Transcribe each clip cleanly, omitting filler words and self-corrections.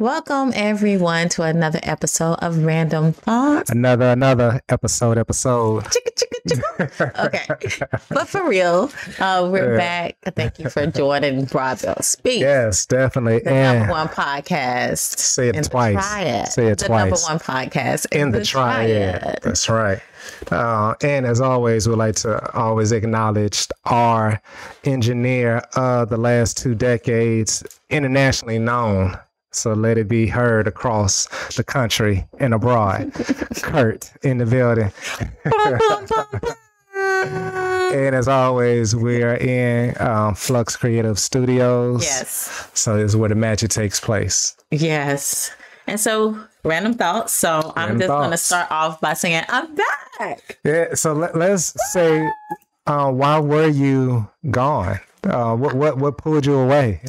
Welcome everyone to another episode of Random Thoughts. Another episode. Chicka, chicka, chicka. Okay, but for real, we're back. Thank you for joining Broadville Speak. Yes, definitely. The number one podcast. Say it twice. Say it the twice. Number one podcast in the triad. That's right. And as always, we'd like to always acknowledge our engineer of the last 2 decades, internationally known. So let it be heard across the country and abroad. Kurt in the building. And as always, we are in Flux Creative Studios. Yes. So this is where the magic takes place. Yes. And so, random thoughts. So I'm just going to start off by saying, I'm back. Yeah. So let's say, why were you gone? What pulled you away?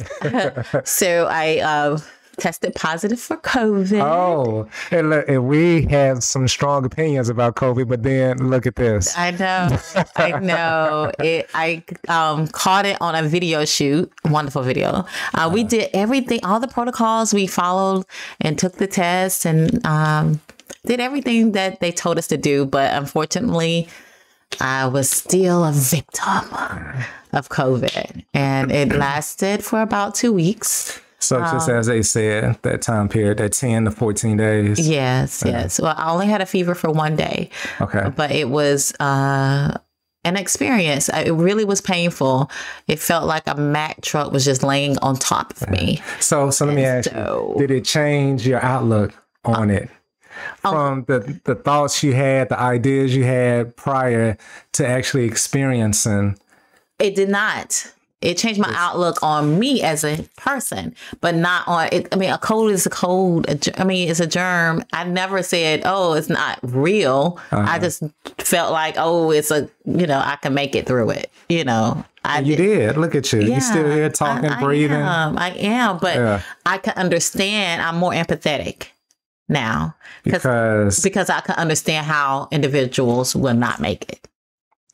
So I tested positive for COVID. Oh, and look, and we have some strong opinions about COVID, but then look at this. I know. I caught it on a video shoot. Wonderful video. We did everything, all the protocols we followed and took the test and did everything that they told us to do. But unfortunately, I was still a victim of COVID, and it lasted for about 2 weeks. So just as they said, that time period, that 10 to 14 days. Yes. Well, I only had a fever for 1 day. Okay. But it was an experience. It really was painful. It felt like a Mack truck was just laying on top of me. So let me ask you, did it change your outlook on it? From the thoughts you had, the ideas you had prior to actually experiencing? It did not. It changed my outlook on me as a person, but not on it. I mean, a cold is a cold. It's a germ. I never said, oh, it's not real. I just felt like, oh, it's I can make it through it. You did. Look at you. Yeah, You're still here talking, breathing. I am. But I can understand. I'm more empathetic now because I can understand how individuals will not make it.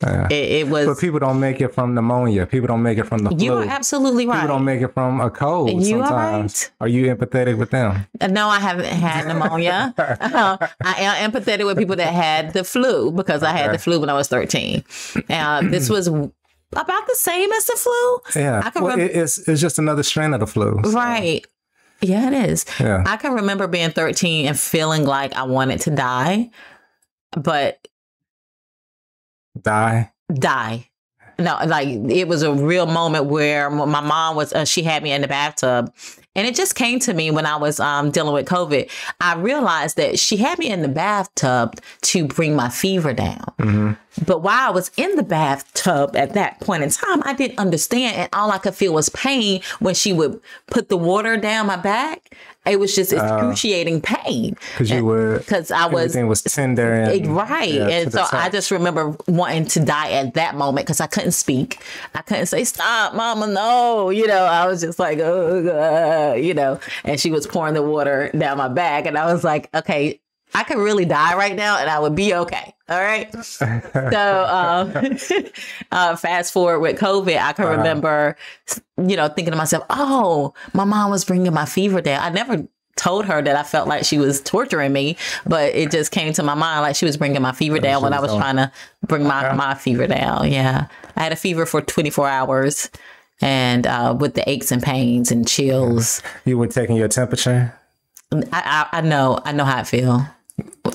It was, but people don't make it from pneumonia. People don't make it from the flu. You are absolutely right. People don't make it from a cold. You sometimes. Are right. Are you empathetic with them? No, I haven't had pneumonia. I am empathetic with people that had the flu because I had the flu when I was 13. This was about the same as the flu. Yeah, it's just another strain of the flu. So. Right. Yeah, it is. Yeah. I can remember being 13 and feeling like I wanted to die, but Die. No, like it was a real moment where my mom was, she had me in the bathtub, and it just came to me when I was dealing with COVID. I realized that she had me in the bathtub to bring my fever down. Mm-hmm. But while I was in the bathtub at that point in time, I didn't understand. And all I could feel was pain when she would put the water down my back. It was just excruciating pain. Because everything was tender. Right. And so I just remember wanting to die at that moment because I couldn't speak. I couldn't say, stop, mama, no. I was just like, and she was pouring the water down my back. And I was like, okay, I could really die right now and I would be okay. All right. So fast forward with COVID, I can remember, thinking to myself, oh, my mom was bringing my fever down. I never told her that I felt like she was torturing me, but it just came to my mind like she was bringing my fever down when I was trying to bring my fever down. Yeah. I had a fever for 24 hours and with the aches and pains and chills. You were taking your temperature? I know how I feel.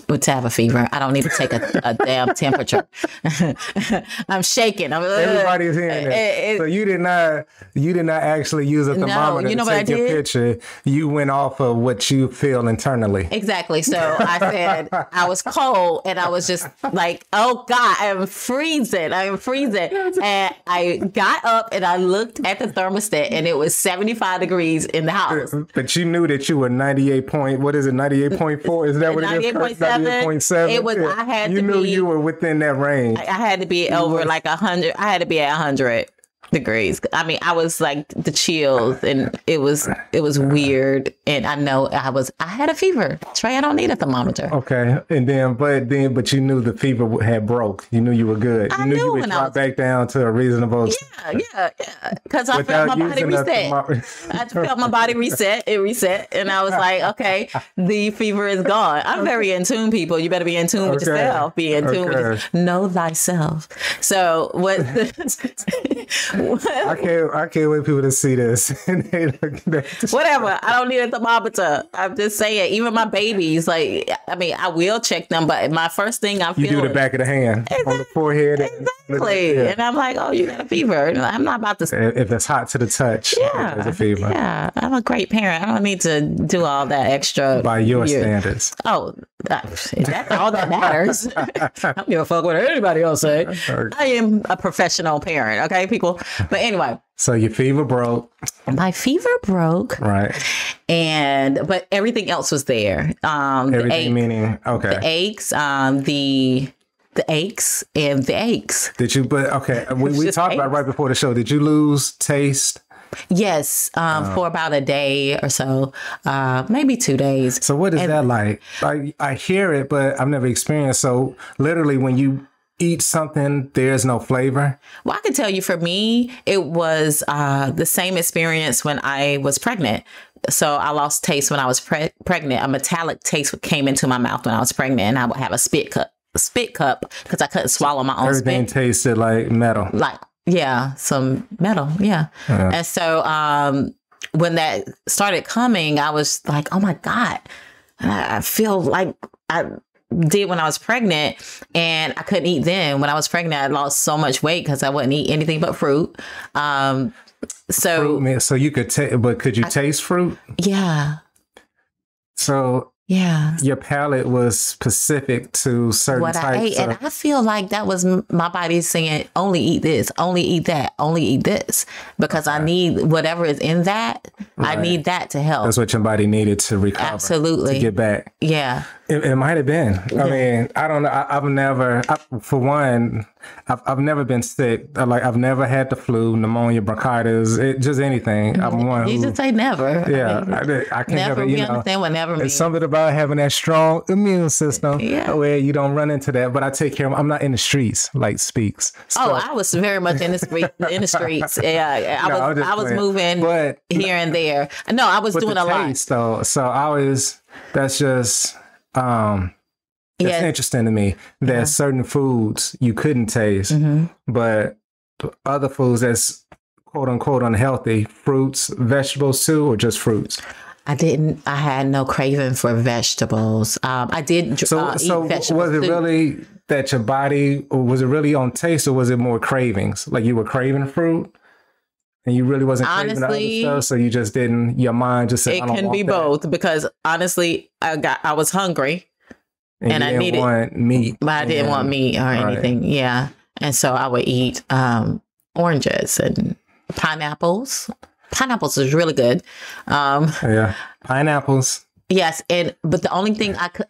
To have a fever. I don't need to take a damn temperature. I'm shaking. Everybody's hearing it. So you did not actually use a thermometer to take your picture. You went off of what you feel internally. Exactly. So I said I was cold and I was just like, oh God, I am freezing. And I got up and I looked at the thermostat and it was 75 degrees in the house. But you knew that you were 98.4? Is that what it is? 98.7. It was. I had to be. You knew you were within that range. I had to be over like 100. I had to be at 100. degrees. I mean, I was like the chills, and it was weird. And I know I had a fever. Trey, I don't need a thermometer. Okay, and but you knew the fever had broke. You knew you were good. You knew you would drop back down to a reasonable. Yeah. Because I felt my body reset. I felt my body reset. It reset, and I was like, okay, the fever is gone. I'm very in tune, people. You better be in tune with yourself. Be in tune with yourself. Know thyself. So what? I can't wait for people to see this. Whatever. I don't need a thermometer. I'm just saying, even my babies, like, I mean, I will check them, but my first thing I feel. You do the back of the hand on the forehead. Exactly. And I'm like, oh, you got a fever. I'm not about to. If it's hot to the touch, there's a fever. Yeah. I'm a great parent. I don't need to do all that extra. By your standards. Oh, that's all that matters. I don't give a fuck what anybody else say. I am a professional parent. Okay, people. But anyway. So your fever broke. My fever broke. Right. But everything else was there. Everything meaning, okay. The aches, the aches and the aches. Did you, we talked about right before the show. Did you lose taste? Yes, for about a day or so, maybe 2 days. So what is that like? I hear it, but I've never experienced. So literally when you eat something, there's no flavor? Well, I can tell you for me, it was the same experience when I was pregnant. So I lost taste when I was pregnant. A metallic taste came into my mouth when I was pregnant, and I would have a spit cup because I couldn't swallow my own spit. Everything tasted like metal. Some metal. Yeah. And so when that started coming, I was like, oh my God, I feel like I did when I was pregnant, and I couldn't eat then. When I was pregnant, I lost so much weight because I wouldn't eat anything but fruit. So you could taste, but could you taste fruit? Yeah. So yeah, your palate was specific to certain types I ate, and I feel like that was my body saying, only eat this, only eat that, only eat this, because I need whatever is in that. Right. I need that to help. That's what your body needed to recover. Absolutely. To get back. Yeah. It might have been. I mean, I don't know. I've never been sick. I've never had the flu, pneumonia, bronchitis, just anything. I'm one. You just say never. Yeah, I can never. We understand what never means. It's something about having that strong immune system where you don't run into that. But I take care of. I'm not in the streets like Speaks. So. I was very much in the streets. Yeah, I was moving here and there. No, I was doing a lot. Though, so I was. That's just. It's interesting to me that certain foods you couldn't taste, but other foods that's quote unquote unhealthy, fruits, vegetables too, or just fruits. I had no craving for vegetables. I did eat vegetables. Was it really that your body, or was it really on taste, or was it more cravings? Like you were craving fruit? And you really wasn't craving the other stuff, so you just didn't. Your mind just said, "I don't want that." It can be both, because honestly, I was hungry, and I needed meat, but I didn't want meat or anything. Yeah, and so I would eat oranges and pineapples. Pineapples is really good. Pineapples. Yes, but the only thing I could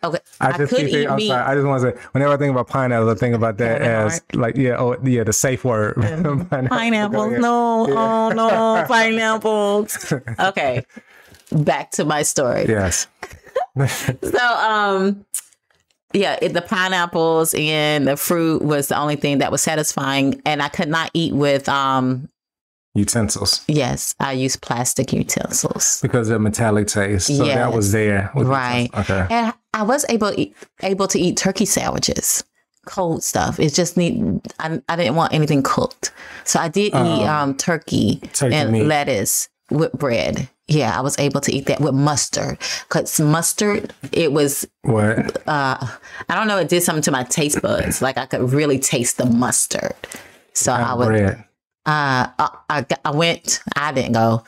eat meat. Sorry, I just want to say, whenever I think about pineapples, I think about that as the safe word. Pineapples, no, pineapples. Okay, back to my story. Yes. So, the pineapples and the fruit was the only thing that was satisfying, and I could not eat with utensils. Yes, I use plastic utensils because of metallic taste. So that was there, right? Okay, and I was able to eat turkey sandwiches, cold stuff. It just I didn't want anything cooked, so I did eat turkey and meat. Lettuce with bread. Yeah, I was able to eat that with mustard. Because mustard, it was what? I don't know. It did something to my taste buds. Like I could really taste the mustard. So I would. Bread. I didn't go.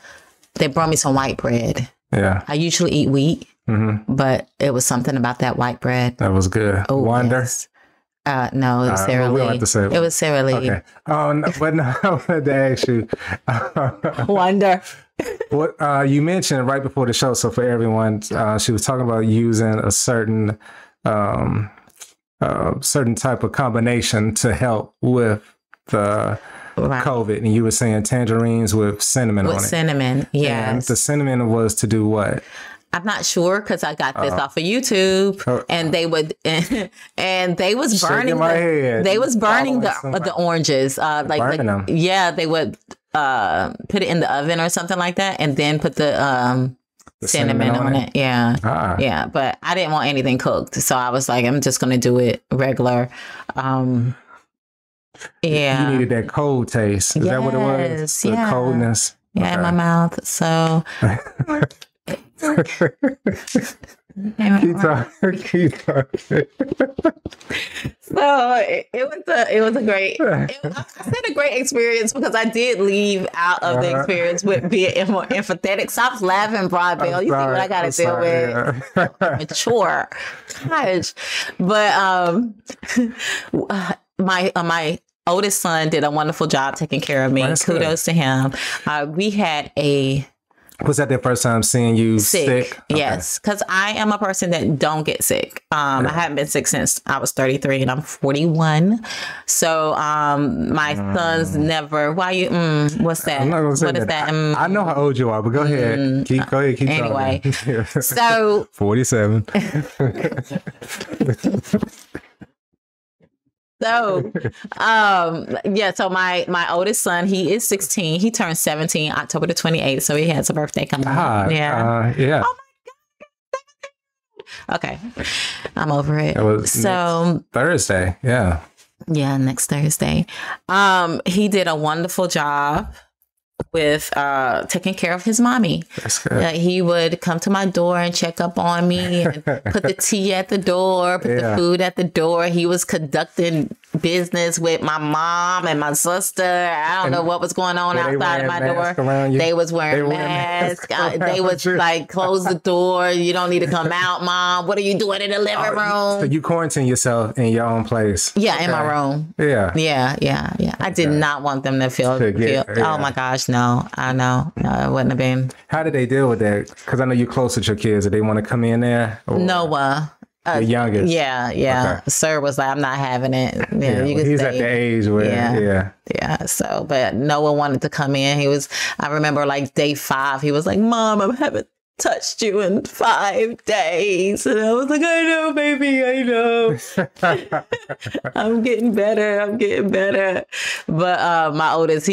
They brought me some white bread. Yeah. I usually eat wheat, but it was something about that white bread. That was good. Oh, Wonder? Yes. No, it was Sara Lee. It was Sara Lee. Okay. But no, I wanted to ask you. Wonder. What you mentioned right before the show, so for everyone, she was talking about using a certain type of combination to help with the COVID, and you were saying tangerines with cinnamon on it. With cinnamon, yes. And the cinnamon was to do what? I'm not sure because I got this off of YouTube, and they would and they was burning they was burning the oranges, like them. Yeah, they would put it in the oven or something like that, and then put the cinnamon on it. Yeah, yeah. But I didn't want anything cooked, so I was like, I'm just gonna do it regular. Yeah, you needed that cold taste. Is that what it was? The coldness. Yeah, in my mouth. So. Keep talking. So it was a great, I said a great experience because I did leave out of the experience with being more empathetic. Stop laughing, Broadbell. You see what I got to deal with. Yeah. Mature. Gosh. But my oldest son did a wonderful job taking care of me. Well, kudos to him. We had Was that the first time seeing you sick? Okay. Yes, because I am a person that don't get sick. I haven't been sick since I was 33 and I'm 41. So my sons never. Why you? What's that? I'm not gonna say that. I know how old you are, but go ahead. Keep anyway. So 47. So, so my oldest son, he is 16. He turned 17 October the 28th. So he has a birthday coming up. Yeah. Oh my God. Okay. I'm over it. So Thursday. Yeah. Yeah. Next Thursday. He did a wonderful job with taking care of his mommy. That's good. He would come to my door and check up on me and put the tea at the door, put the food at the door. He was conducting business with my mom and my sister. I don't know what was going on outside of my door. They was wearing masks. They was like, close the door. You don't need to come out, Mom. What are you doing in the living room? So you quarantine yourself in your own place? Yeah, in my room. Yeah. I did not want them to feel. Oh my gosh, no. I know. No, it wouldn't have been. How did they deal with that? Because I know you're close with your kids. Did they want to come in there? Noah. The youngest. Yeah. Okay. Sir was like, I'm not having it. He's at the age where, So, but Noah wanted to come in. I remember like day 5, he was like, Mom, I haven't touched you in 5 days. And I was like, I know, baby, I know. I'm getting better. But my oldest,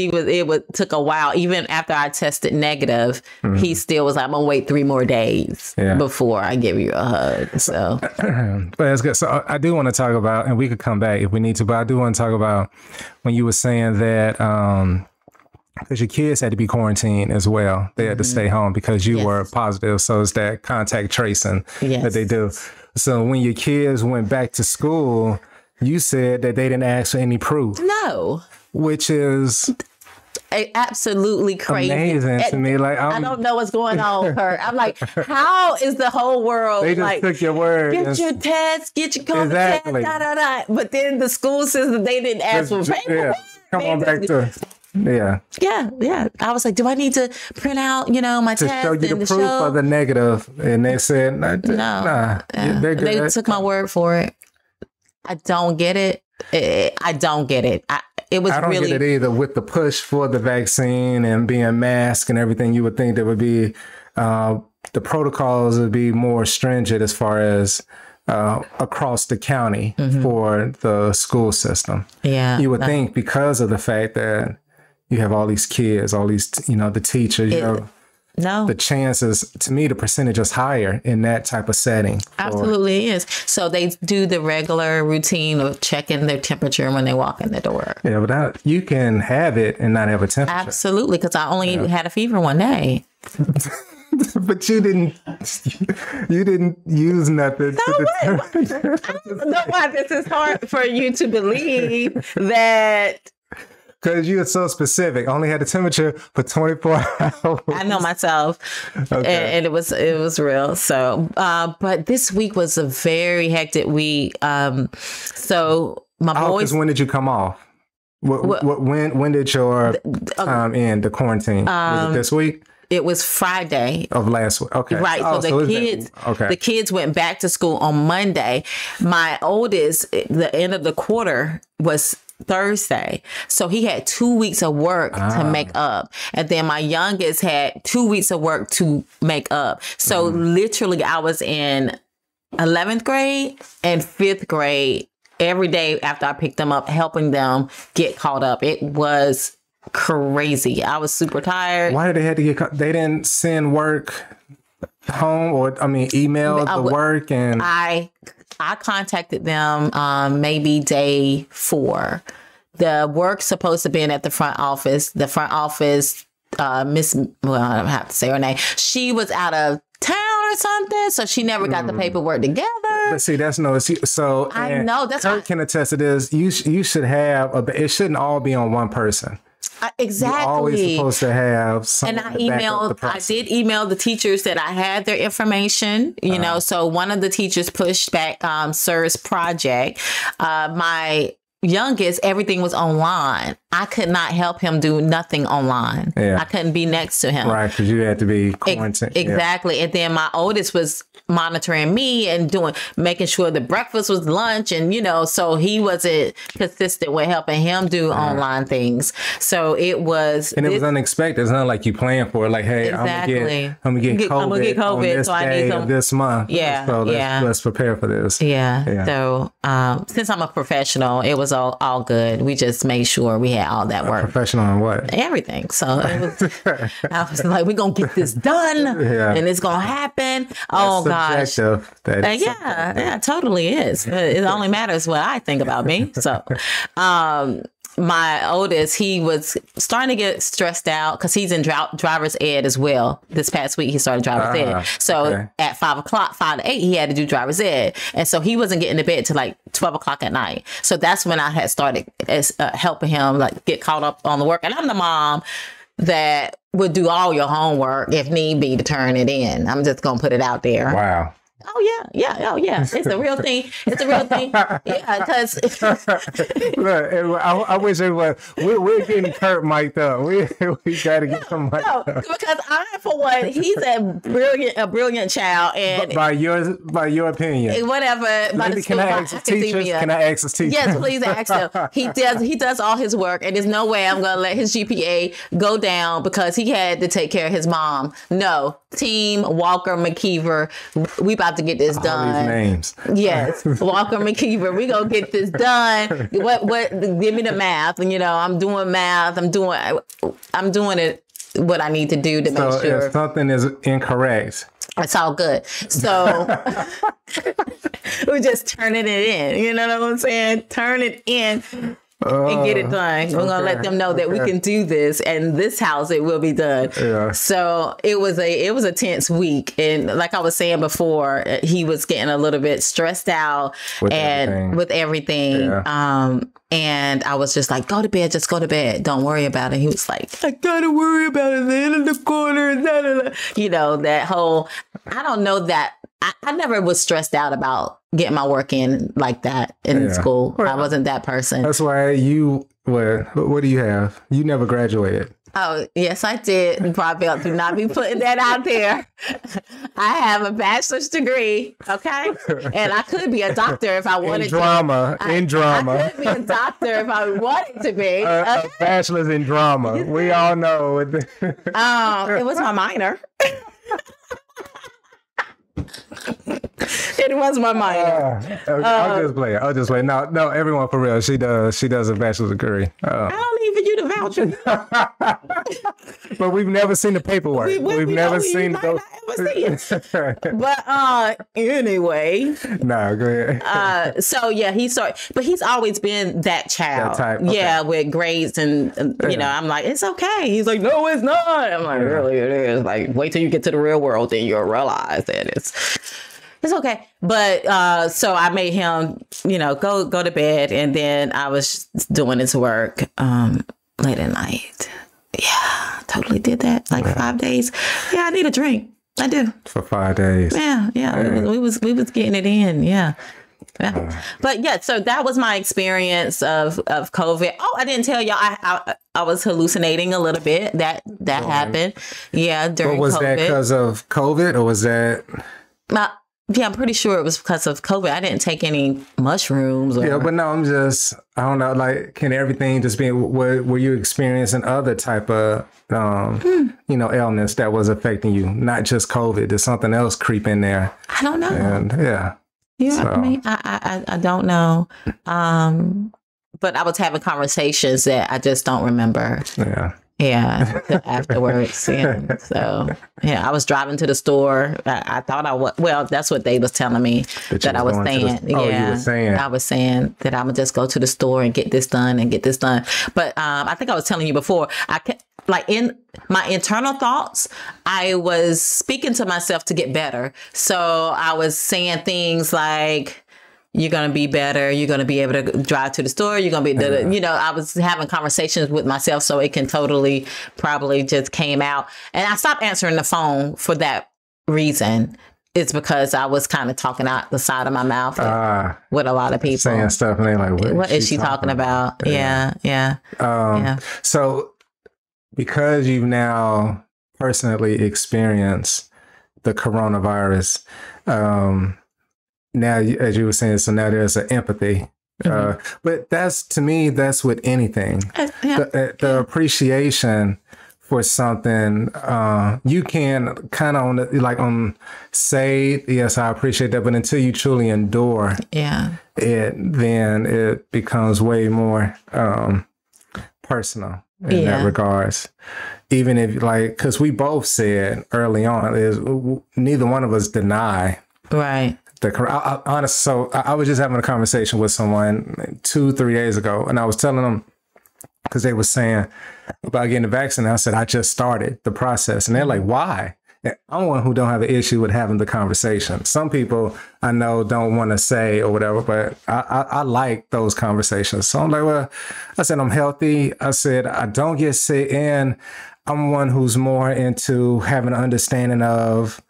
took a while. Even after I tested negative, he still was like, I'm gonna wait 3 more days before I give you a hug. So but that's good. So I do want to talk about, and we could come back if we need to, but I do want to talk about when you were saying that because your kids had to be quarantined as well. They had to stay home because you were positive. So it's that contact tracing that they do. So when your kids went back to school, you said that they didn't ask for any proof. No. Which is absolutely crazy. Amazing to me. Like I don't know what's going on with her. I'm like, how is the whole world? They just took your word. Get your test, get your COVID test, But then the school system, they didn't ask for paper. Come on back to Yeah. I was like, do I need to print out, my to test? Show you the proof of the negative. And they said, no. They took my word for it. I don't get it. I don't get it. I don't get it either. With the push for the vaccine and being masked and everything, you would think there would be, the protocols would be more stringent as far as across the county for the school system. Yeah. You would think because of the fact that you have all these kids, all these, the teachers, the chances, to me, the percentage is higher in that type of setting. Absolutely is. So they do the regular routine of checking their temperature when they walk in the door. Yeah, but you can have it and not have a temperature. Absolutely, because I only had a fever one day. But you didn't use nothing. I don't know why this is hard for you to believe that. Because you are so specific. Only had the temperature for 24 hours. I know myself. Okay. And it was real. So, but this week was a very hectic week. So my boys. Because when did you come off? When did your time end, the quarantine? Was it this week? It was Friday of last week. Okay. Right. So the kids went back to school on Monday. My oldest, the end of the quarter was Thursday. So he had 2 weeks of work to make up. And then my youngest had 2 weeks of work to make up. So literally I was in 11th grade and 5th grade every day after I picked them up, helping them get caught up. It was crazy. I was super tired. Why did they have to get caught? They didn't send work home, or email the work, and I contacted them maybe day 4. The work's supposed to be in at the front office. The front office, I don't have to say her name. She was out of town or something, so she never got the paperwork together. But see, that's no excuse. So I know that's Kurt can attest to this. You should have it shouldn't all be on one person. Exactly. You're always supposed to have someone. And I did email the teachers that I had their information, you know, so one of the teachers pushed back Sir's project. My youngest, everything was online. I could not help him do nothing online. Yeah. I couldn't be next to him. Right, because you had to be quarantined. Exactly. Yeah. And then my oldest was monitoring me and making sure the breakfast was lunch, and you know, so he wasn't consistent with helping him do online things. So it was, and it was unexpected. It's not like you planned for it. Like, hey, exactly. I'm gonna get COVID on this so day of this month. Yeah, so let's prepare for this. Yeah. So since I'm a professional, it was all good. We just made sure we had all that work. Professional in what? Everything. So it was, I was like, we're gonna get this done, and it's gonna happen. Oh gosh. Yeah, totally is. It only matters what I think about me. So, my oldest, he was starting to get stressed out because he's in driver's ed as well. This past week, he started driver's ed. So at 5 to 8, he had to do driver's ed. And so he wasn't getting to bed till like 12 o'clock at night. So that's when I had started helping him like get caught up on the work. And I'm the mom that would do all your homework if need be to turn it in. I'm just going to put it out there. Wow. Oh yeah. It's a real thing. Yeah, because look, I wish it was. We're getting Kurt mic'd up. We got to get him mic'd up. Because for one, he's a brilliant child, and by your opinion, whatever. Maybe can I ask the teachers? Can I ask the teachers? Yes, please ask them. He does all his work, and there's no way I'm gonna let his GPA go down because he had to take care of his mom. No, Team Walker McKeever, we about to get this done. All these names. Yes, Walker McKeever, we gonna get this done. What? Give me the math, and I'm doing math. I'm doing it. What I need to do to make sure. If something is incorrect, it's all good. So we're just turning it in. You know what I'm saying? Turn it in. And get it done. We're gonna let them know that we can do this, and this house it will be done. Yeah. So it was a tense week, and like I was saying before, he was getting a little bit stressed out with everything. Yeah. And I was just like, go to bed, just go to bed. Don't worry about it. He was like, I gotta worry about it. The end of the corner, that whole. I don't know that. I never was stressed out about getting my work in like that in school. Well, I wasn't that person. That's why what do you have? You never graduated. Oh, yes, I did. Probably do not be putting that out there. I have a bachelor's degree, okay? And I could be a doctor if I wanted to. In drama. I could be a doctor if I wanted to be. A bachelor's in drama. We all know. It was my minor. It was my minor. I'll just play. No, everyone for real. She does a bachelor's degree. I don't need for you to vouch. But we've never seen the paperwork. We've never seen those. But anyway. No, go ahead. So yeah, but he's always been that child. That type. Okay. Yeah, with grades and I'm like, it's okay. He's like, no, it's not. I'm like, really, it is. Like, wait till you get to the real world, then you'll realize that it's okay. But so I made him, go to bed, and then I was doing his work late at night. Yeah, totally did that. Like 5 days. Yeah, I need a drink. I do. For 5 days. Yeah. We was getting it in. Yeah. But yeah, so that was my experience of COVID. Oh, I didn't tell y'all I was hallucinating a little bit. That happened. Yeah, during COVID. Was that because of COVID, or was that? Yeah, I'm pretty sure it was because of COVID. I didn't take any mushrooms. Yeah, but no, I don't know, like, can everything just be, were you experiencing other type of, illness that was affecting you? Not just COVID. Did something else creep in there? I don't know. And yeah. So. I mean, I don't know. But I was having conversations that I just don't remember. Yeah, afterwards. Yeah. So, I was driving to the store. I thought I was, well, that's what they was telling me that I was saying. You were saying. I was saying that I'm going to just go to the store and get this done and get this done. But I think I was telling you before, like in my internal thoughts, I was speaking to myself to get better. So I was saying things like, you're going to be better. You're going to be able to drive to the store. You're going to be, I was having conversations with myself, so it can totally probably just came out. And I stopped answering the phone for that reason. It's because I was kind of talking out the side of my mouth with a lot of people. Saying stuff, and they're like, what is she talking about? Yeah. So because you've now personally experienced the coronavirus, now, as you were saying, so now there's an empathy. But to me, that's with anything. The appreciation for something, you can kind of say, yes, I appreciate that. But until you truly endure then it becomes way more personal in that regards. Even if, because we both said early on, is neither one of us deny. Right. So I was just having a conversation with someone 2-3 days ago, and I was telling them, because they were saying about getting the vaccine. I said, I just started the process. And they're like, why? And I'm one who don't have an issue with having the conversation. Some people I know don't want to say or whatever, but I like those conversations. So I'm like, well, I said, I'm healthy. I said, I don't get sick. And I'm one who's more into having an understanding of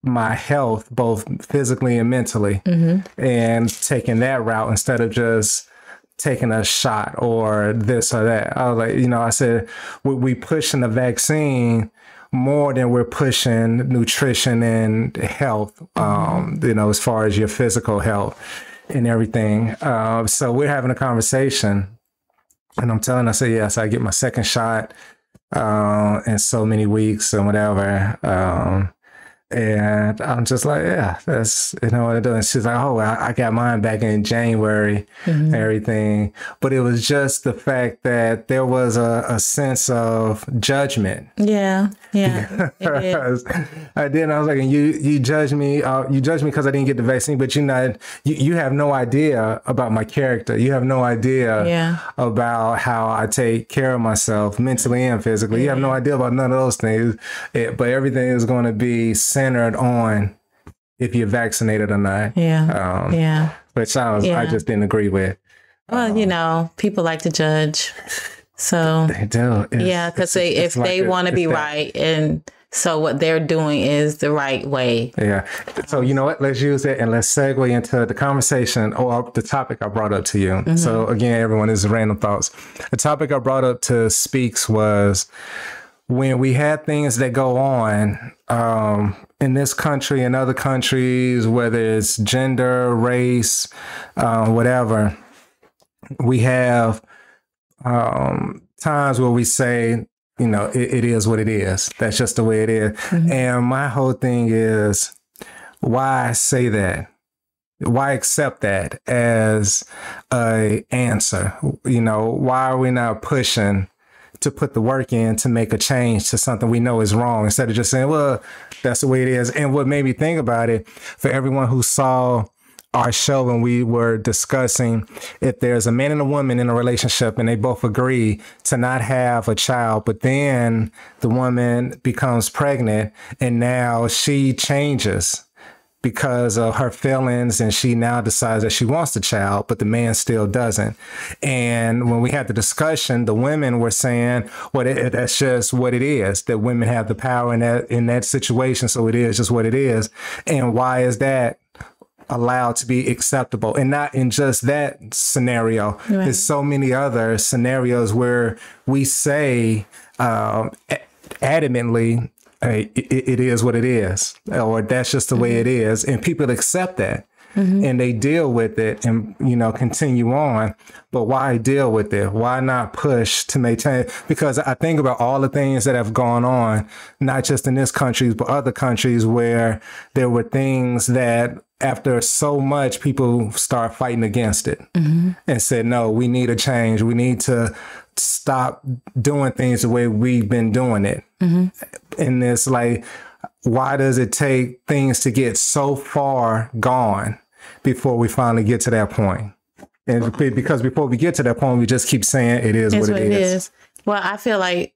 my health, both physically and mentally, and taking that route instead of just taking a shot or this or that. I was like, I said, we pushing the vaccine more than we're pushing nutrition and health, as far as your physical health and everything. So we're having a conversation, and I'm telling her, I say, yes, I get my second shot in so many weeks and whatever. And I'm just like, yeah, that's, what I'm doing. She's like, oh, I got mine back in January, everything. But it was just the fact that there was a sense of judgment. Yeah. Then I was like, and you judge me. You judge me because I didn't get the vaccine, but you have no idea about my character. You have no idea about how I take care of myself mentally and physically. You have no idea about none of those things. But everything is going to be centered on if you're vaccinated or not. Which I just didn't agree with. Well, people like to judge. So they do. Because if they want to be right, and so what they're doing is the right way. Yeah. So you know what? Let's use it and let's segue into the conversation or the topic I brought up to you. So again, everyone, this is Random Thoughts. The topic I brought up to Speaks was when we had things that go on in this country and other countries, whether it's gender, race, whatever, we have times where we say, it is what it is. That's just the way it is. And my whole thing is, why say that? Why accept that as a answer? Why are we not pushing to put the work in to make a change to something we know is wrong, instead of just saying, well, that's the way it is? And what made me think about it, for everyone who saw our show when we were discussing if there's a man and a woman in a relationship and they both agree to not have a child, but then the woman becomes pregnant and now she changes because of her feelings, and she now decides that she wants the child, but the man still doesn't. And when we had the discussion, the women were saying, well, that's just what it is, that women have the power in that situation, so it is just what it is. And why is that allowed to be acceptable? And not in just that scenario. Right. There's so many other scenarios where we say adamantly, hey, it is what it is, or that's just the way it is. And people accept that. And they deal with it and, continue on. But why deal with it? Why not push to maintain? Because I think about all the things that have gone on, not just in this country, but other countries where there were things that after so much, people start fighting against it and said, no, we need a change. We need to stop doing things the way we've been doing it. And it's like, why does it take things to get so far gone before we finally get to that point? And because before we get to that point, we just keep saying it is what it is. Well, I feel like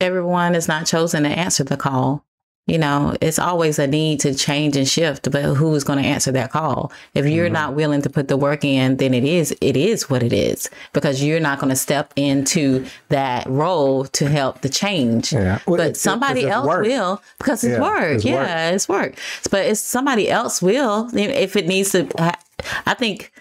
everyone is not chosen to answer the call. It's always a need to change and shift, but who is going to answer that call? If you're not willing to put the work in, then it is what it is, because you're not going to step into that role to help the change. Yeah. Well, but somebody else will, because it's work. It's work. But if somebody else will, if it needs to, I think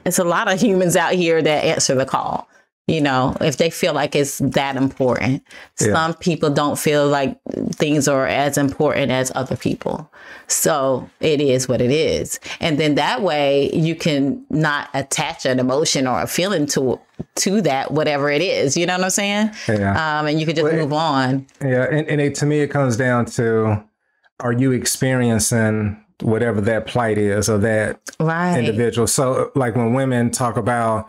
it's a lot of humans out here that answer the call. If they feel like it's that important. Some people don't feel like things are as important as other people. So it is what it is. And then that way you can not attach an emotion or a feeling to that, whatever it is. You know what I'm saying? Yeah. And you can just move on. Yeah. And to me, it comes down to, are you experiencing whatever that plight is of that individual? So like when women talk about,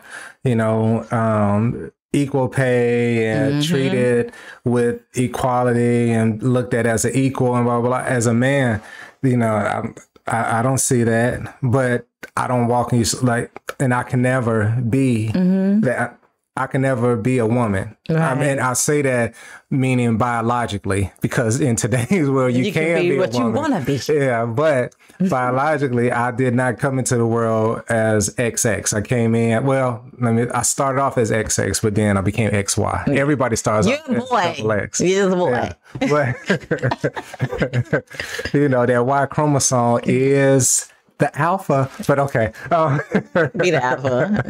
equal pay and treated with equality and looked at as an equal and blah, blah, blah. As a man, I don't see that, but I don't walk in and I can never be that. I can never be a woman. I mean, I say that meaning biologically, because in today's world, you can be what you want to be. Yeah, but biologically, I did not come into the world as XX. I came in, I started off as XX, but then I became XY. Everybody starts off as double X. You're the boy. Yeah. But, that Y chromosome is the alpha, but okay. Be the alpha.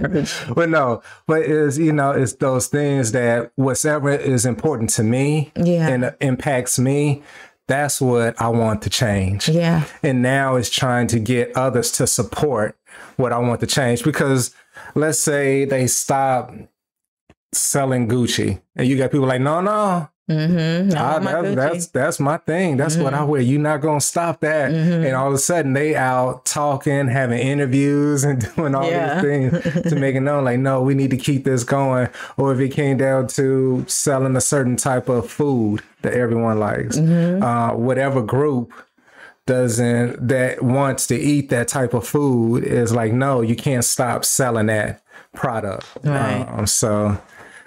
But it's those things that whatever is important to me and impacts me, that's what I want to change. Yeah. And now it's trying to get others to support what I want to change. Because let's say they stop selling Gucci and you got people like, no. That's my thing. That's what I wear. You're not gonna stop that. And all of a sudden they out talking, having interviews and doing all these things to make it known like, no, we need to keep this going. Or if it came down to selling a certain type of food that everyone likes, whatever group that wants to eat that type of food is like, no, you can't stop selling that product. Right. So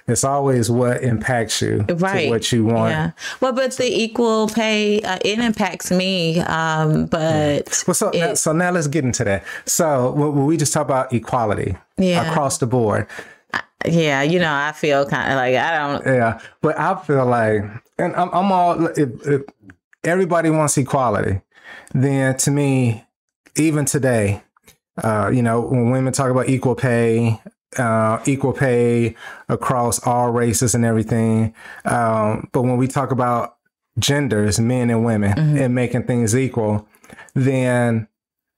it's always what impacts you to what you want. Yeah. Well, but the equal pay, it impacts me. But so now let's get into that. So when we just talk about equality across the board. I feel kind of like I don't. Yeah, but I feel like, and I'm all. If everybody wants equality, then to me, even today, when women talk about equal pay across all races and everything. But when we talk about genders, men and women, and making things equal, then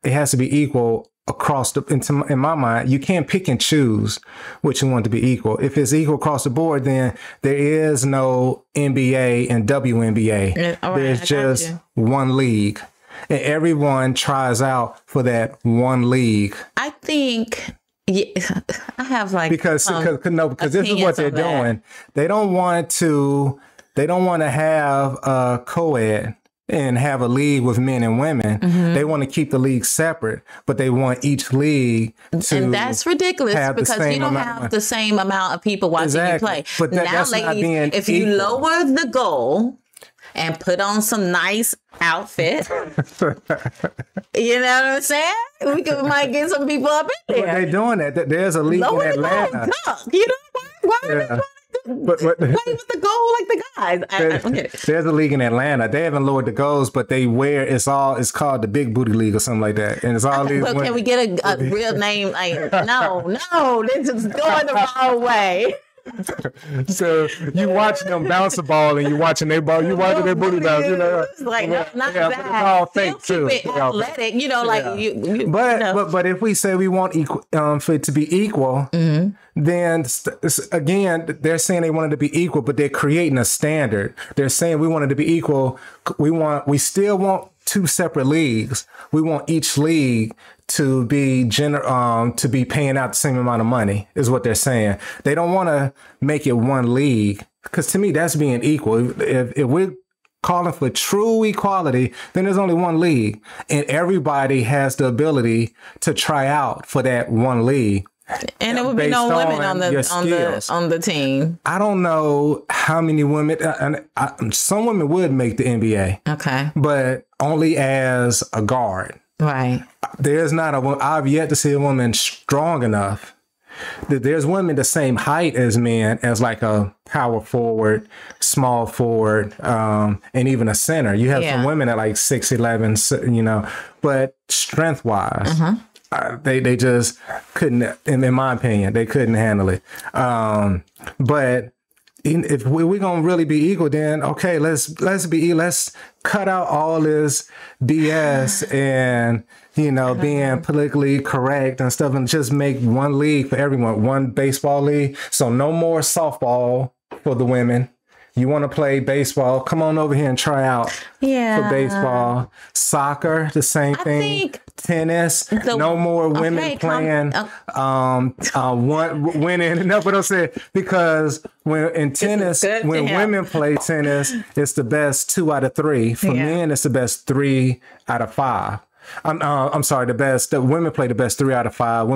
it has to be equal across in my mind. You can't pick and choose what you want to be equal. If it's equal across the board, then there is no NBA and WNBA. There's just one league. And everyone tries out for that one league. I think... Yeah, I have because this is what they're doing. They don't want to have a co-ed and have a league with men and women. They want to keep the league separate, but they want each league to. And that's ridiculous because you don't have the same amount of people watching you play. But that's not being if you lower the goal and put on some nice outfit. You know what I'm saying? We might get some people up in there. But they're doing that. There's a league in Atlanta. You know why are they play with the goal like the guys? I don't get it. There's a league in Atlanta. They haven't lowered the goals, but they wear it's called the Big Booty League or something like that. And it's all these. Well, can we get a real name? Like, no, this is going the wrong way. So you watching them bounce the ball and you watching their ball, you watching their booty bounce. You know, it's like not yeah, that. but it's all fake too. Keep it athletic, you know, like you But if we say we want equal, for it to be equal, then again they're saying they want it to be equal, but they're creating a standard. They're saying we want it to be equal. We still want two separate leagues. We want each league to be to be paying out the same amount of money, is what they're saying. They don't want to make it one league, because to me that's being equal. If we're calling for true equality, then there's only one league, and everybody has the ability to try out for that one league. And there would be no women on the team. I don't know how many women. Some women would make the NBA. Okay, but only as a guard. Right. There's not I've yet to see a woman strong enough. There's women the same height as men, as like a power forward, small forward, and even a center. You have some women at like 6'11", you know, but strength wise. They just couldn't, in my opinion, they couldn't handle it. But if we're gonna really be equal, then okay, let's cut out all this BS and being politically correct and stuff, and just make one league for everyone, one baseball league. So no more softball for the women. You want to play baseball? Come on over here and try out for baseball. Soccer, the same thing. Tennis, no more women playing winning. No, but I'm saying, because when tennis, women play tennis, it's the best 2 out of 3. For men, it's the best 3 out of 5. I'm sorry, the women play the best 3 out of 5.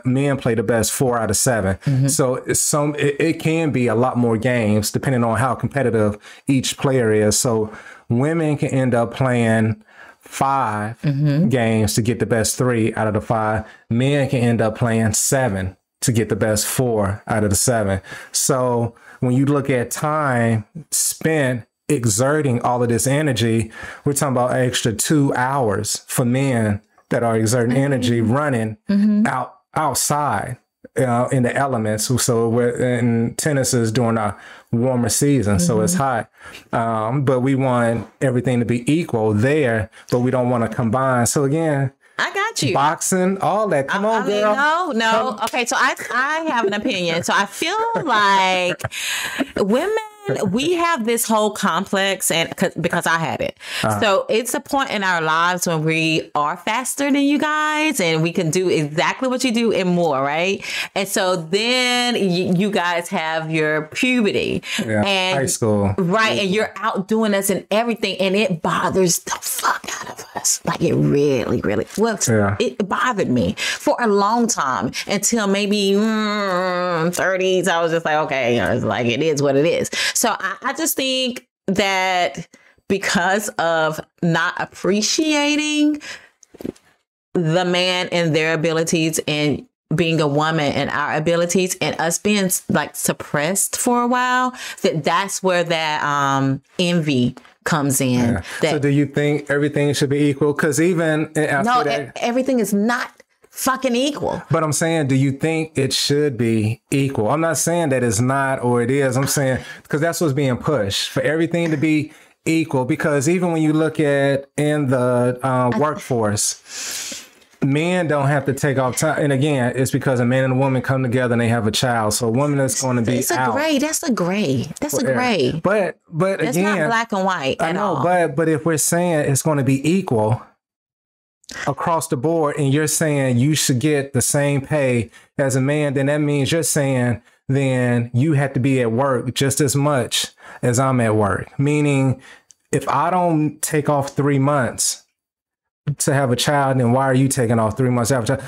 Men play the best 4 out of 7. So it can be a lot more games depending on how competitive each player is. So women can end up playing 5 games to get the best 3 out of the 5. Men can end up playing 7 to get the best 4 out of the 7. So when you look at time spent exerting all of this energy, we're talking about an extra 2 hours for men that are exerting energy running outside in the elements. So and tennis is during a warmer season, so it's hot. But we want everything to be equal there, but we don't want to combine. So again, I got you. Boxing, all that. Come on, girl. No. Okay, so I have an opinion. So I feel like women, we have this whole complex, and because I had it. So it's a point in our lives when we are faster than you guys, and we can do exactly what you do and more, right? And so then you guys have your puberty and high school, right? And you're outdoing us and everything, and it bothers the fuck out of us. Like it really, really. Well, it bothered me for a long time, until maybe 30s. I was just like, okay, it's like, it is what it is. So I just think that because of not appreciating the man and their abilities, and being a woman and our abilities, and us being like suppressed for a while, that's where that envy comes in. So do you think everything should be equal? Because even everything is not fucking equal. But I'm saying, do you think it should be equal? I'm not saying that it's not or it is. I'm saying, because that's what's being pushed, for everything to be equal. Because even when you look at in the workforce, men don't have to take off time. And again, it's because a man and a woman come together and they have a child. So a woman that's going to be That's a gray. That's a gray. But it's again, not black and white. I know, but if we're saying it's going to be equal across the board, and you're saying you should get the same pay as a man, then that means you're saying then you have to be at work just as much as I'm at work. Meaning, if I don't take off 3 months to have a child, then why are you taking off 3 months to have a child?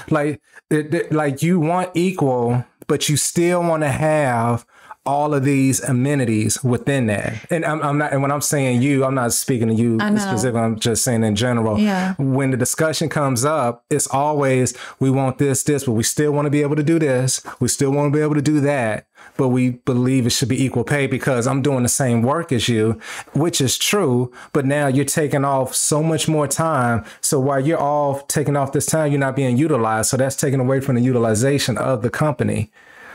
Like you want equal, but you still want to have all of these amenities within that. And I'm not, and when I'm saying you, I'm not speaking to you specifically, I'm just saying in general. Yeah. When the discussion comes up, it's always, we want this, but we still want to be able to do this. We still want to be able to do that. But we believe it should be equal pay because I'm doing the same work as you, which is true. But now you're taking off so much more time. So while you're all taking off this time, you're not being utilized. So that's taken away from the utilization of the company.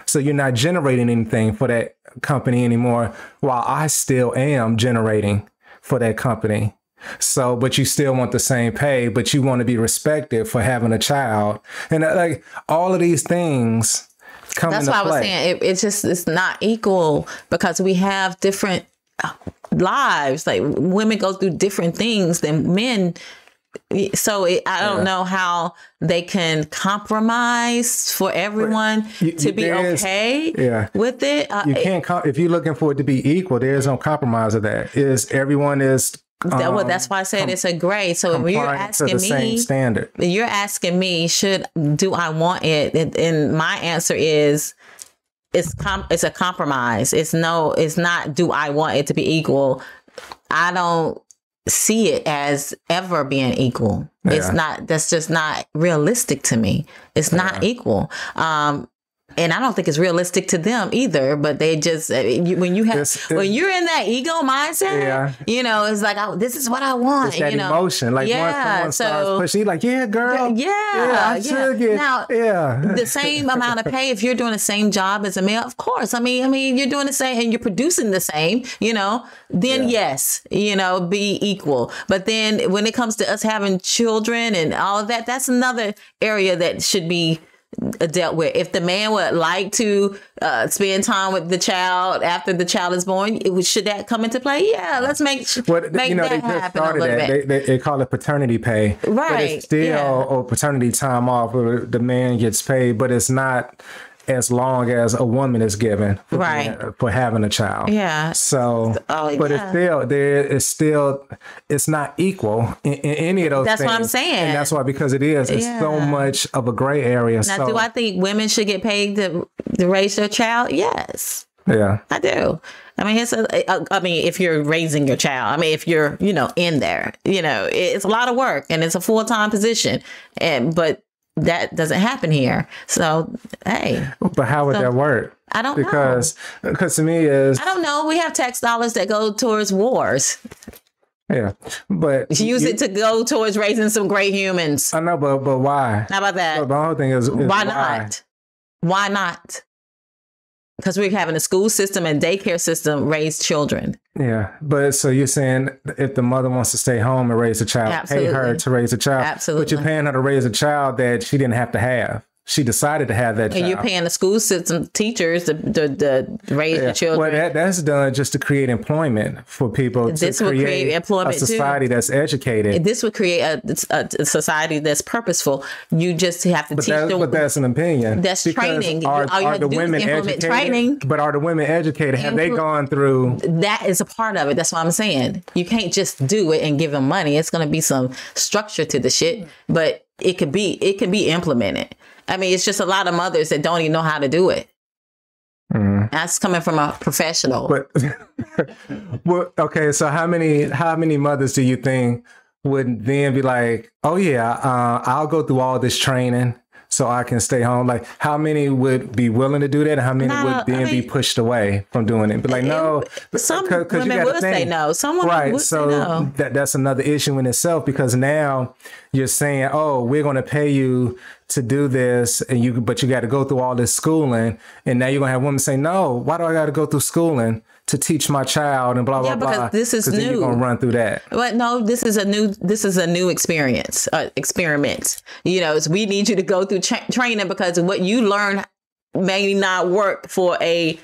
So you're not generating anything for that company anymore, while I still am generating for that company. So, but you still want the same pay, but you want to be respected for having a child. And like all of these things come into play. That's why I was saying it's not equal, because we have different lives. Like women go through different things than men. So I don't know how they can compromise for everyone to be okay with it. You can't, if you're looking for it to be equal, there's no compromise of that. Everyone is. Well, that's why I said it's a gray. So when you're asking me, same standard. You're asking me, do I want it? And my answer is, it's a compromise. It's not, do I want it to be equal? I don't see it as ever being equal. It's not, that's just not realistic to me. It's not equal. And I don't think it's realistic to them either, but they just, when you're in that ego mindset, you know, it's like, this is what I want. It's that emotion. Like once someone starts pushing, you're like, yeah, girl. I should get. Now, the same amount of pay, if you're doing the same job as a male, of course. I mean, you're doing the same and you're producing the same, you know, then yes, you know, be equal. But then when it comes to us having children and all of that, that's another area that should be dealt with. If the man would like to spend time with the child after the child is born, should that come into play? Yeah, let's make that happen a little bit. They call it paternity pay, right? But it's still or paternity time off where the man gets paid, but it's not as long as a woman is given for having a child. Yeah. So, but it's still it's not equal in any of those things. That's what I'm saying. And that's why, because it's so much of a gray area. Now, do I think women should get paid to raise their child? Yes. Yeah. I do. I mean, if you're raising your child, I mean, if you're, you know, in there, you know, it's a lot of work and it's a full-time position, but that doesn't happen here. So, hey. But how would that work? I don't know. Because to me I don't know. We have tax dollars that go towards wars. Yeah. But use it to go towards raising some great humans. I know, but why? How about that? But the whole thing is why not? Why not? Because we're having a school system and daycare system raise children. Yeah. But so you're saying if the mother wants to stay home and raise a child, pay her to raise a child. Absolutely. But you're paying her to raise a child that she didn't have to have. She decided to have that child. And you're paying the school system teachers to raise the children. Well, that's done just to create employment for people. This would create employment, a society that's educated. This would create a society that's purposeful. You just have to teach them. But that's an opinion. That's training. Are the women educated? Training. But are the women educated? Have they gone through? That is a part of it. That's what I'm saying. You can't just do it and give them money. It's going to be some structure to the shit, but it can be implemented. I mean, it's just a lot of mothers that don't even know how to do it. That's coming from a professional. But well, okay, so how many mothers do you think would then be like, oh yeah, I'll go through all this training so I can stay home? Like, how many would be willing to do that, and how many would then be pushed away from doing it? But like, no, some women would say no. Some women would say no. That's another issue in itself, because now you're saying, oh, we're going to pay you to do this, but you got to go through all this schooling, and now you're gonna have women say, no, why do I got to go through schooling to teach my child and blah blah blah? Because this is new. You're gonna run through that. But no, this is a new experience, experiment. You know, we need you to go through training, because what you learn may not work for a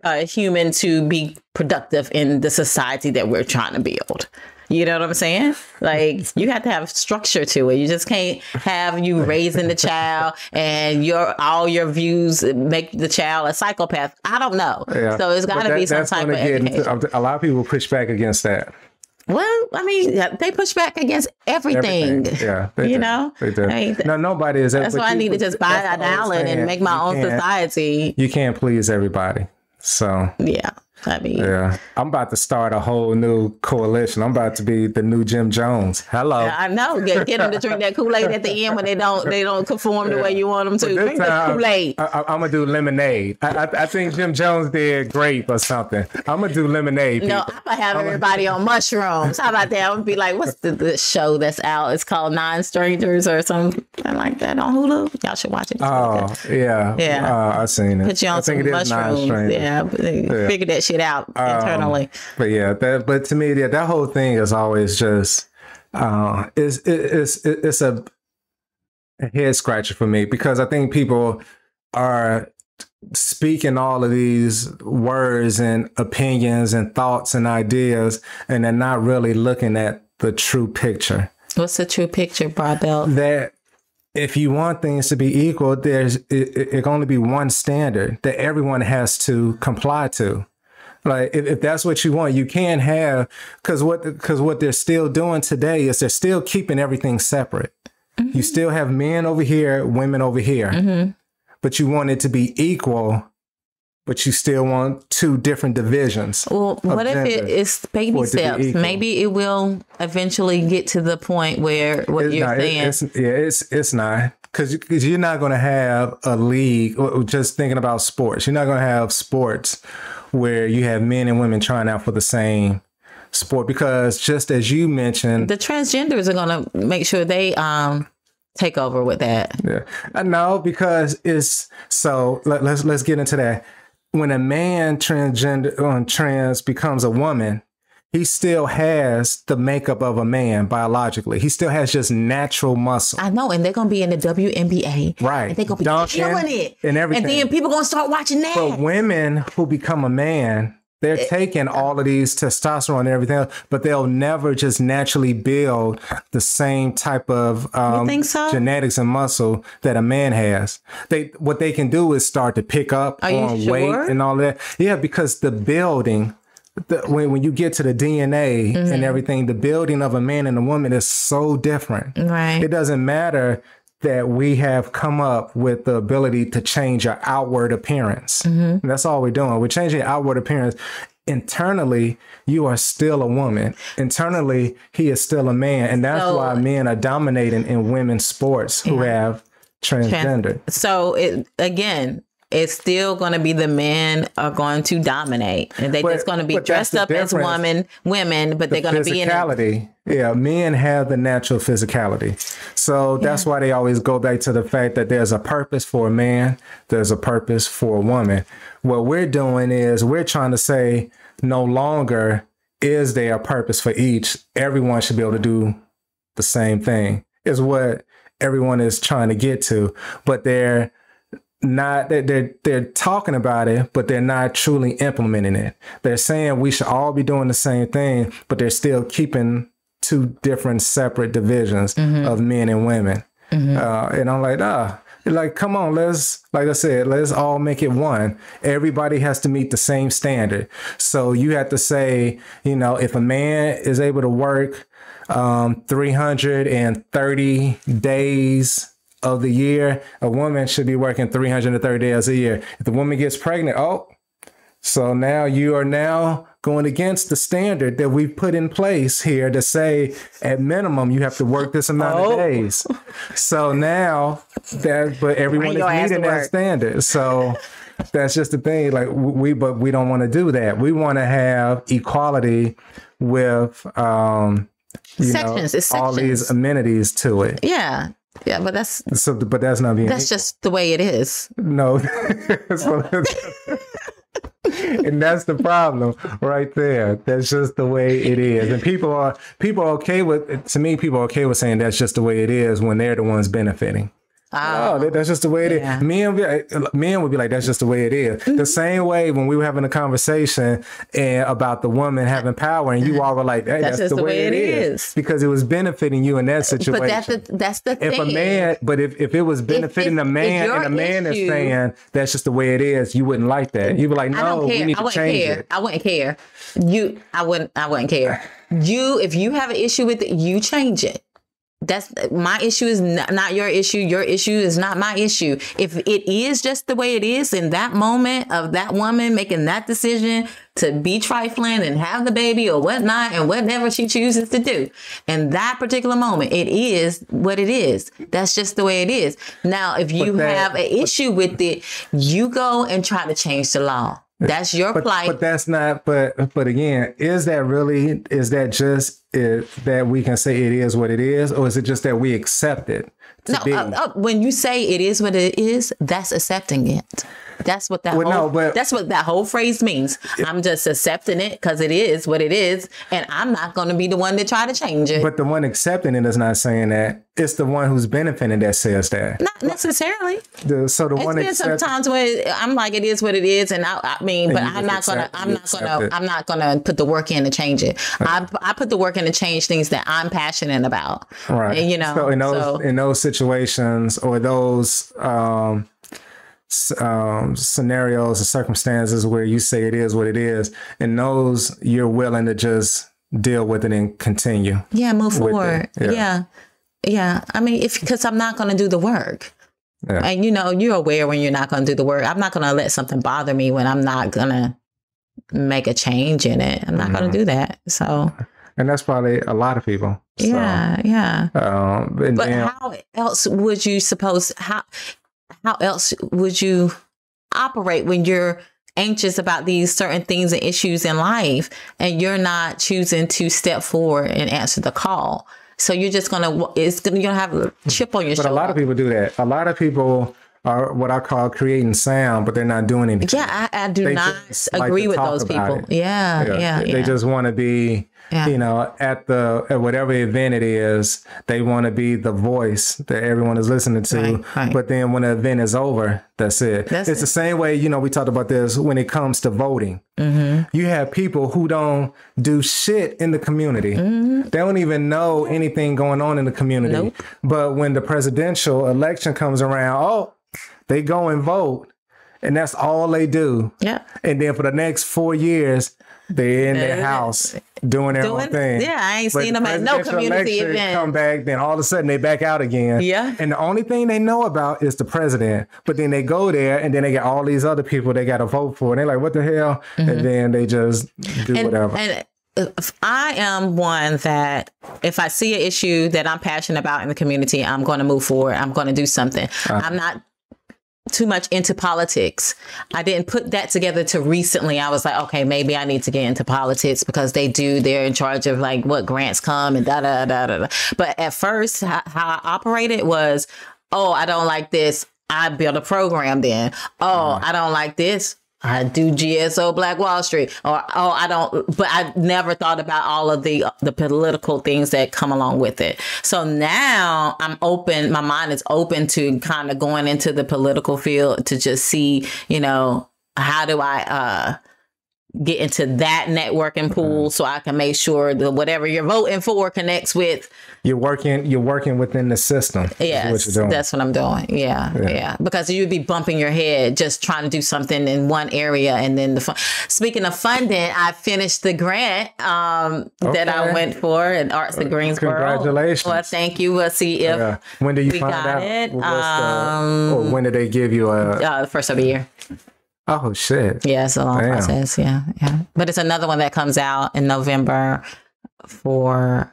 human to be productive in the society that we're trying to build. You know what I'm saying? Like, you have to have structure to it. You just can't have you raising the child and all your views make the child a psychopath. I don't know. Yeah. So it's got to be some type of education. A lot of people push back against that. Well, I mean, they push back against everything. Yeah, you know? They do. No, nobody is. That's why I need to just buy an island and make my own society. You can't please everybody. So yeah. I mean, yeah, I'm about to start a whole new coalition. I'm about to be the new Jim Jones. Hello. I know. Get them to drink that Kool-Aid at the end when they don't conform the way you want them to. Drink the Kool-Aid. I'm gonna do lemonade. I think Jim Jones did grape or something. I'm gonna do lemonade. No, I'm gonna have everybody on mushrooms. How about that? I'm gonna be like, what's the show that's out? It's called Nine Strangers or something like that on Hulu. Y'all should watch it. Oh, yeah. I've seen it. Put you on some mushrooms. Yeah, figure that shit out internally. But yeah, but to me, that whole thing is always just it's a head scratcher for me, because I think people are speaking all of these words and opinions and thoughts and ideas, and they're not really looking at the true picture. What's the true picture, Barbell? That if you want things to be equal, it can only be one standard that everyone has to comply to. Like if that's what you want, you can't have, because what they're still doing today is they're still keeping everything separate. Mm-hmm. You still have men over here, women over here, mm-hmm. but you want it to be equal. But you still want two different divisions. Well, what if it is baby steps? Maybe it will eventually get to the point where you're saying. It's not. Because you're not going to have a league, just thinking about sports. You're not going to have sports where you have men and women trying out for the same sport. Because just as you mentioned. The transgenders are going to make sure they take over with that. Yeah, I know, because it's so. Let's get into that. When a man trans becomes a woman, he still has the makeup of a man biologically. He still has just natural muscle. I know, and they're going to be in the WNBA. Right. And they're going to be killing it. And everything. And then people going to start watching that. But women who become a man, they're taking all of these testosterone and everything else, but they'll never just naturally build the same type of genetics and muscle that a man has. What they can do is start to pick up on weight and all that. Yeah, because the building, when you get to the DNA mm-hmm. and everything, the building of a man and a woman is so different. Right. It doesn't matter that we have come up with the ability to change our outward appearance. Mm-hmm. That's all we're doing. We're changing outward appearance. Internally, you are still a woman. Internally, he is still a man. And that's why men are dominating in women's sports who have transgender. So it's still going to be the men are going to dominate, and they're just going to be dressed up as women, but they're going to be in physicality. Yeah, men have the natural physicality. So that's why they always go back to the fact that there's a purpose for a man, there's a purpose for a woman. What we're doing is we're trying to say no longer is there a purpose for each. Everyone should be able to do the same thing, is what everyone is trying to get to. But they're talking about it, but they're not truly implementing it. They're saying we should all be doing the same thing, but they're still keeping two different separate divisions mm-hmm. of men and women. Mm-hmm. And I'm like, come on, like I said, let's all make it one. Everybody has to meet the same standard. So you have to say, if a man is able to work 330 days of the year, a woman should be working 330 days a year. If the woman gets pregnant, so now you are now going against the standard that we've put in place here to say at minimum you have to work this amount of days. So now but everyone is meeting that standard. So that's just the thing. Like but we don't want to do that. We want to have equality with sections. All these amenities to it. Yeah. Yeah, but that's not being. That's just the way it is. No, and that's the problem right there. That's just the way it is, and people are okay with. To me, people are okay with saying that's just the way it is when they're the ones benefiting. That's just the way it is. Men would be like, that's just the way it is. Mm-hmm. The same way when we were having a conversation about the woman having power, and you all were like, hey, that's the way it is. Because it was benefiting you in that situation. But that's the thing. If it was benefiting a man, and a man is saying that's just the way it is, you wouldn't like that. You'd be like, no, we need to change it. I wouldn't care. I wouldn't care. If you have an issue with it, you change it. That's my issue is not your issue. Your issue is not my issue. If it is just the way it is in that moment of that woman making that decision to be trifling and have the baby or whatnot and whatever she chooses to do in that particular moment, it is what it is. That's just the way it is. Now, if you have an issue with it, you go and try to change the law. That's your plight. But that's not, but again, is that just that we can say it is what it is, or is it just that we accept it? When you say it is what it is, that's accepting it. That's what that's what that whole phrase means. I'm just accepting it because it is what it is, and I'm not going to be the one to try to change it. But the one accepting it is not saying that. It's the one who's benefiting that says that. Not necessarily. Sometimes where I'm like, it is what it is, and I'm not gonna put the work in to change it. I put the work in to change things that I'm passionate about. Right. And, so in those situations or those scenarios or circumstances where you say it is what it is, and those you're willing to just deal with it and continue. Yeah, move forward. Yeah. I mean, because I'm not going to do the work. Yeah. And you're aware when you're not going to do the work. I'm not going to let something bother me when I'm not going to make a change in it. I'm not going to do that. So. And that's probably a lot of people. So, yeah. But how else would you how else would you operate when you're anxious about these certain things and issues in life and you're not choosing to step forward and answer the call? So you're just you're gonna have a chip on your shoulder. But a lot of people do that. A lot of people are what I call creating sound, but they're not doing anything. Yeah, I do not agree with those people. Yeah. They just want to be, at whatever event it is, they want to be the voice that everyone is listening to. Right. But then when the event is over, that's it. It's the same way, we talked about this when it comes to voting. Mm-hmm. You have people who don't do shit in the community. Mm-hmm. They don't even know anything going on in the community. Nope. But when the presidential election comes around, they go and vote. And that's all they do. Yeah. And then for the next 4 years, they're in their house doing their own thing. Yeah, I ain't seen them at no community event. Come back, then all of a sudden they back out again. Yeah. And the only thing they know about is the president. But then they go there and then they got all these other people they got to vote for. And they're like, what the hell? Mm-hmm. And then they just do whatever. And I am one that if I see an issue that I'm passionate about in the community, I'm going to move forward. I'm going to do something. I'm not too much into politics. I didn't put that together till recently. I was like, okay, maybe I need to get into politics because they're in charge of like what grants come and da da da da. But at first, how I operated was, I don't like this, I build a program then. I don't like this, I do GSO Black Wall Street, or I don't. But I never thought about all of the political things that come along with it. So now I'm open. My mind is open to kind of going into the political field to just see, how do I get into that networking pool so I can make sure that whatever you're voting for connects with. You're working within the system. Yes, that's what I'm doing. Yeah. Because you'd be bumping your head just trying to do something in one area. And then speaking of funding, I finished the grant that I went for at Arts at Greensboro. Congratulations. Well, thank you. We'll see if when do you find out? It. Or when did they give you the first of the year. Oh, shit. Yeah, it's a long process. Yeah. But it's another one that comes out in November for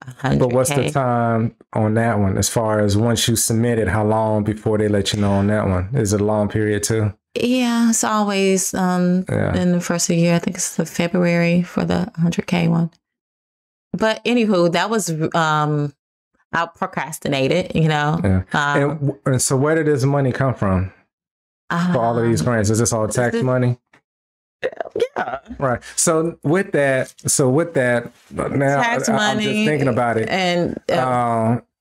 $100K. But what's the time on that one? As far as once you submit it, how long before they let you know on that one? Is it a long period too? Yeah, it's always in the first of the year. I think it's the February for the $100K one. But anywho, that was I procrastinated, Yeah. And so where did this money come from? For all of these grants, is this all tax money? Yeah. Right. So with that, now tax money, I'm just thinking about it. And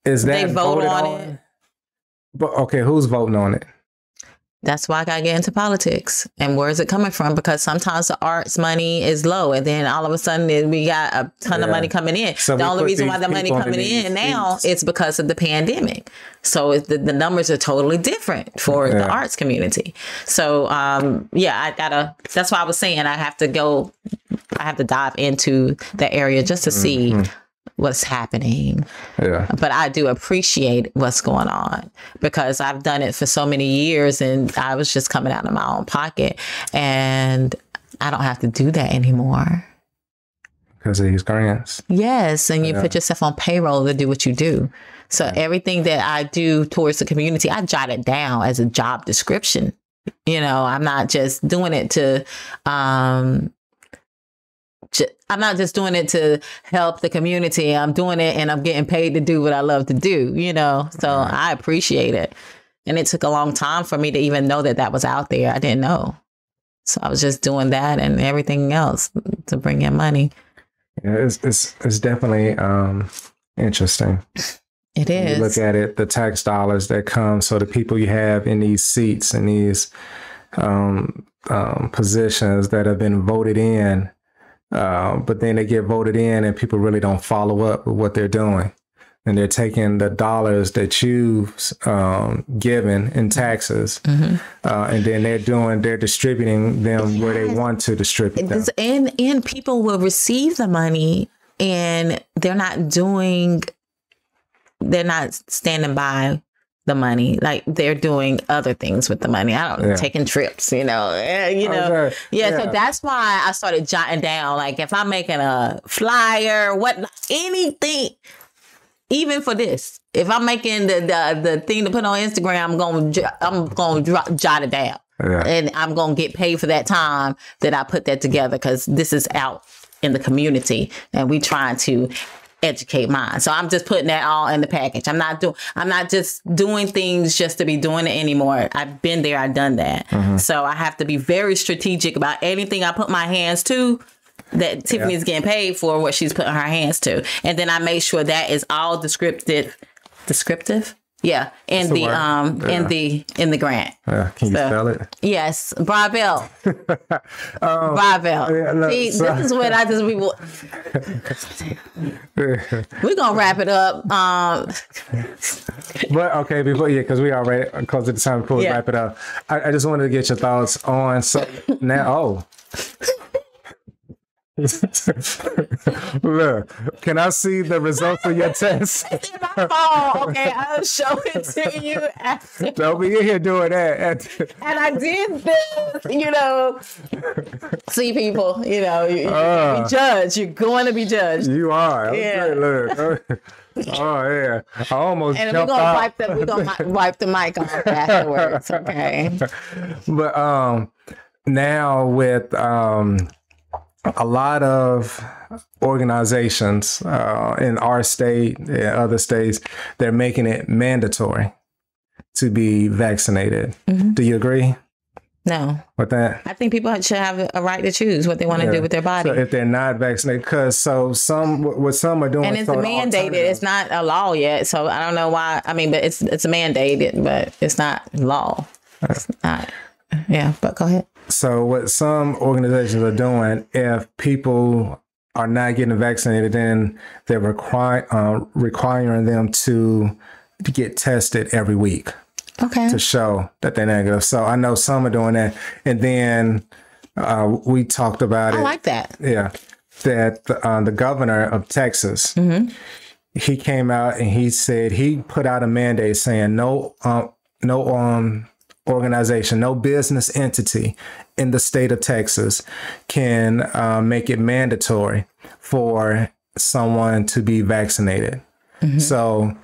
is that they vote on it? But okay, who's voting on it? That's why I got to get into politics. And where is it coming from? Because sometimes the arts money is low, and then all of a sudden we got a ton of money coming in. So the only reason why the money coming in now is because of the pandemic. So the numbers are totally different for the arts community. So that's why I was saying I have to dive into that area just to see what's happening. Yeah. But I do appreciate what's going on because I've done it for so many years and I was just coming out of my own pocket and I don't have to do that anymore. Because of these grants. Yes. And you put yourself on payroll to do what you do. So everything that I do towards the community, I jot it down as a job description. You know, I'm not just doing it to, I'm not just doing it to help the community. I'm doing it and I'm getting paid to do what I love to do, you know? So I appreciate it. And it took a long time for me to even know that that was out there. I didn't know. So I was just doing that and everything else to bring in money. Yeah, it's definitely interesting. It is. When you look at it, the tax dollars that come, so the people you have in these seats and these positions that have been voted in, but then they get voted in and people really don't follow up with what they're doing. And they're taking the dollars that you've given in taxes, and then they're distributing them where they want to distribute them. And people will receive the money and they're not standing by the money. Like they're doing other things with the money. I don't know, taking trips, you know. So that's why I started jotting down, like if I'm making a flyer, anything, even for this, if I'm making the thing to put on Instagram, I'm going to jot it down. And I'm going to get paid for that time that I put that together because this is out in the community and we trying to educate mine. So I'm just putting that all in the package. I'm not just doing things just to be doing it anymore. I've been there. I've done that. So I have to be very strategic about anything I put my hands to that Tiffany's getting paid for what she's putting her hands to. And then I make sure that is all descriptive? Yeah. In the grant. Can you spell it? Yes. Bravo. Bravo. See, this is what we're gonna wrap it up. But okay, because we already close to the time before we wrap it up. I just wanted to get your thoughts on now. Look, can I see the results of your test? It's in my phone. Okay, I'll show it to you after. Don't be in here doing that. And I did this, you know. See, people, you know, you're going to be judged. You're going to be judged. You are. Okay, look. Oh yeah, I almost and jumped out. We're gonna wipe the mic off afterwards. Okay. But now with a lot of organizations in our state and other states, they're making it mandatory to be vaccinated. Do you agree? No. With that? I think people should have a right to choose what they want to do with their body. So if they're not vaccinated, because some are doing, and it's mandated. It's not a law yet, so I don't know why. I mean, but it's mandated, but it's not law. It's not. Yeah, but go ahead. So what some organizations are doing, if people are not getting vaccinated, then they're requiring them to get tested every week. Okay. To show that they're negative. So I know some are doing that. And then we talked about it. I like that. Yeah. That the governor of Texas, he came out and he said, he put out a mandate saying no organization, no business entity in the state of Texas can make it mandatory for someone to be vaccinated. So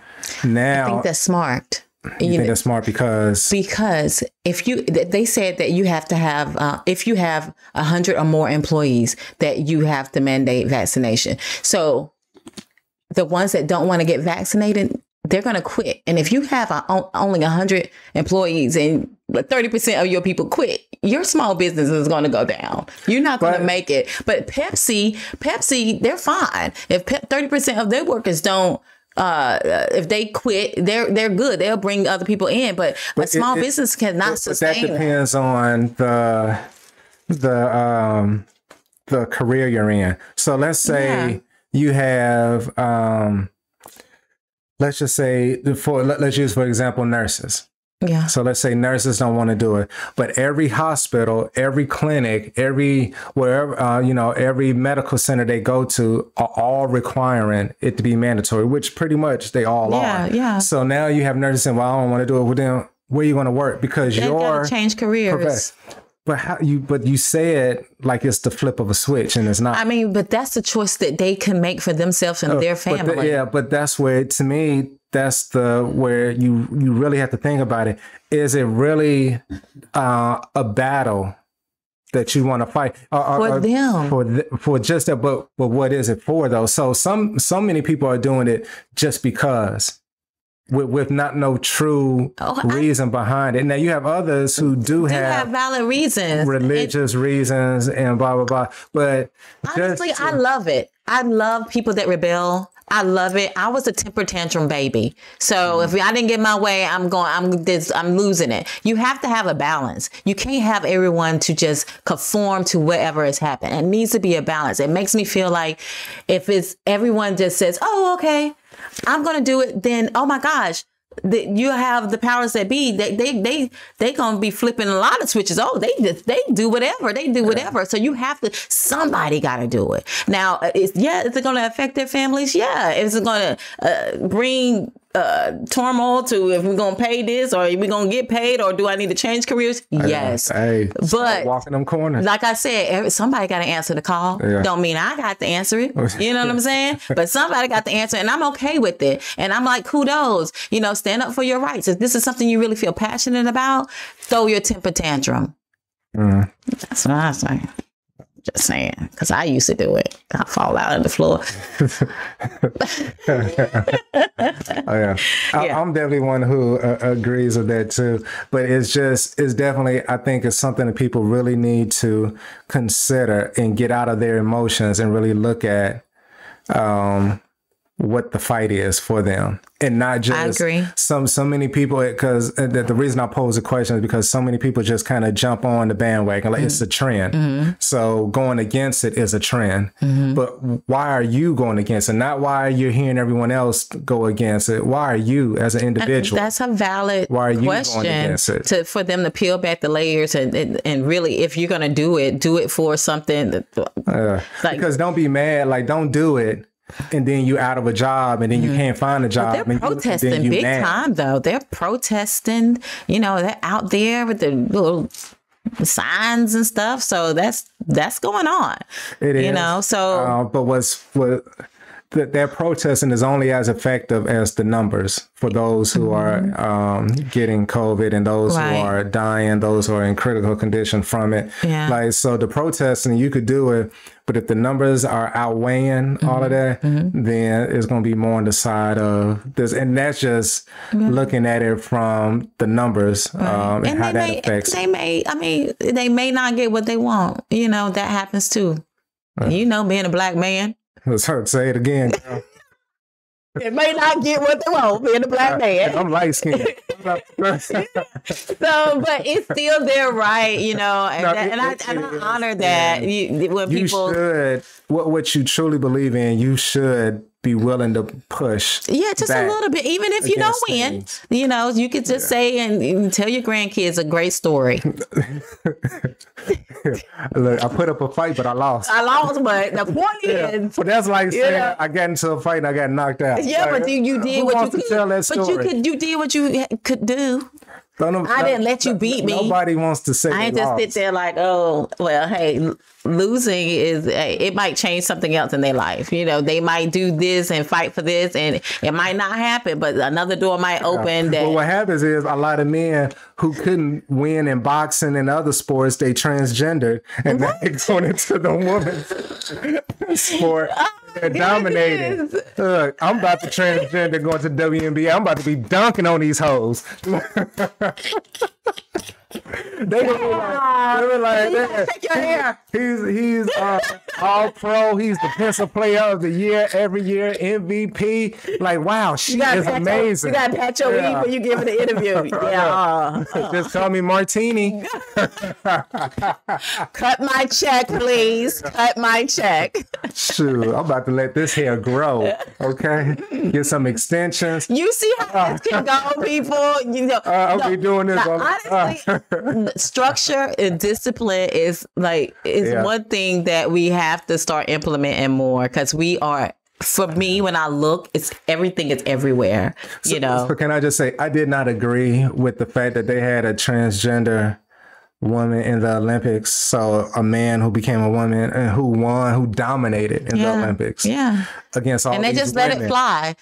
now I think that's smart. You think that's smart because they said that you have to have if you have 100 or more employees that you have to mandate vaccination. So the ones that don't want to get vaccinated, they're going to quit. And if you have only 100 employees and 30% of your people quit, your small business is going to go down. You're not going to make it. But Pepsi, they're fine. If 30% of their workers don't, if they quit, they're good. They'll bring other people in, but a small business cannot sustain. That depends on the career you're in. So let's say you have, let's use for example nurses. Yeah. So let's say nurses don't want to do it, but every hospital, every clinic, wherever, every medical center they go to are all requiring it to be mandatory, which pretty much they all are. Yeah. So now you have nurses saying, well, I don't want to do it. Well, then where are you going to work? Because They've you're got to change careers. But you say it like it's the flip of a switch, and it's not. I mean, but that's the choice that they can make for themselves and their family. But that's where, to me, that's where you really have to think about it. Is it really a battle that you want to fight for them? For just that, but what is it for though? So so many people are doing it just because. With not no true reason behind it. Now you have others who do have valid reasons, religious reasons, and blah blah blah. But honestly, I love it. I love people that rebel. I love it. I was a temper tantrum baby. So if I didn't get my way, I'm losing it. You have to have a balance. You can't have everyone to just conform to whatever has happened. It needs to be a balance. It makes me feel like if it's everyone just says, oh, okay, I'm going to do it, then, oh my gosh, you have the powers that be. They gonna be flipping a lot of switches. Oh, they do whatever. They do whatever. So you have to. Somebody got to do it. Now, is it going to affect their families? Yeah. Is it going to bring turmoil to if we're going to pay this, or are we going to get paid, or do I need to change careers? Yes. Hey, but walking them corners. Like I said, somebody got to answer the call. Yeah. Don't mean I got to answer it. You know what I'm saying? But somebody got to answer, and I'm okay with it. And I'm like, kudos. Stand up for your rights. If this is something you really feel passionate about, throw your temper tantrum. That's what I say. Just saying, because I used to do it. I fall out on the floor. I'm definitely one who agrees with that too. But it's definitely, I think it's something that people really need to consider and get out of their emotions and really look at what the fight is for them, and not just. I agree. So many people, because the reason I pose the question is because so many people just kind of jump on the bandwagon like it's a trend. So going against it is a trend. But why are you going against it? Not why you're hearing everyone else go against it. Why are you as an individual? That's a valid why are you question going against it? For them to peel back the layers and really, if you're going to do it for something. Because don't be mad. Like, don't do it. And then you out of a job, and then you can't find a job. But they're protesting big time, though. They're protesting. They're out there with the little signs and stuff. So that's going on. It is. So but that protesting is only as effective as the numbers for those who are getting COVID and those who are dying, those who are in critical condition from it. Yeah. So the protesting, you could do it, but if the numbers are outweighing all of that, then it's going to be more on the side of this. And that's just looking at it from the numbers and how that affects. They may not get what they want. That happens too. Being a black man. Let's say it again, girl. It may not get what they want, being a black man. I'm light skinned. But it's still their right, and I honor that. When you should, what you truly believe in, you should be willing to push. Yeah, just a little bit. Even if you don't win, you could just say and tell your grandkids a great story. Look, I put up a fight, but I lost. But the point is, but that's like saying I got into a fight and I got knocked out. Yeah, but you did what you could. Tell that story? But you did what you could do. I didn't let you beat me. Nobody wants to say I ain't just sit there like, oh, well, hey, losing it might change something else in their life. They might do this and fight for this, and it might not happen, but another door might open. Well, what happens is a lot of men who couldn't win in boxing and other sports, they transgendered, and they're going into the women's sport. They're dominating. Look, I'm about to transgender going to WNBA. I'm about to be dunking on these hoes. They were like, take your hair. He's all pro. He's the pencil player of the year every year, MVP. Like, wow, she is amazing. You gotta pat your weave when you give it an interview. Yeah. Just call me Martini. Cut my check, please. Cut my check. Shoot, I'm about to let this hair grow. Okay, get some extensions. You see how this can go, people. You know, I'll be doing this. Honestly, structure and discipline is one thing that we have to start implementing more, because we are. For me, when I look, everything is everywhere. You know. So can I just say, I did not agree with the fact that they had a transgender woman in the Olympics. So a man who became a woman and who won, who dominated in the Olympics. Yeah. Against all and they these just women. let it fly.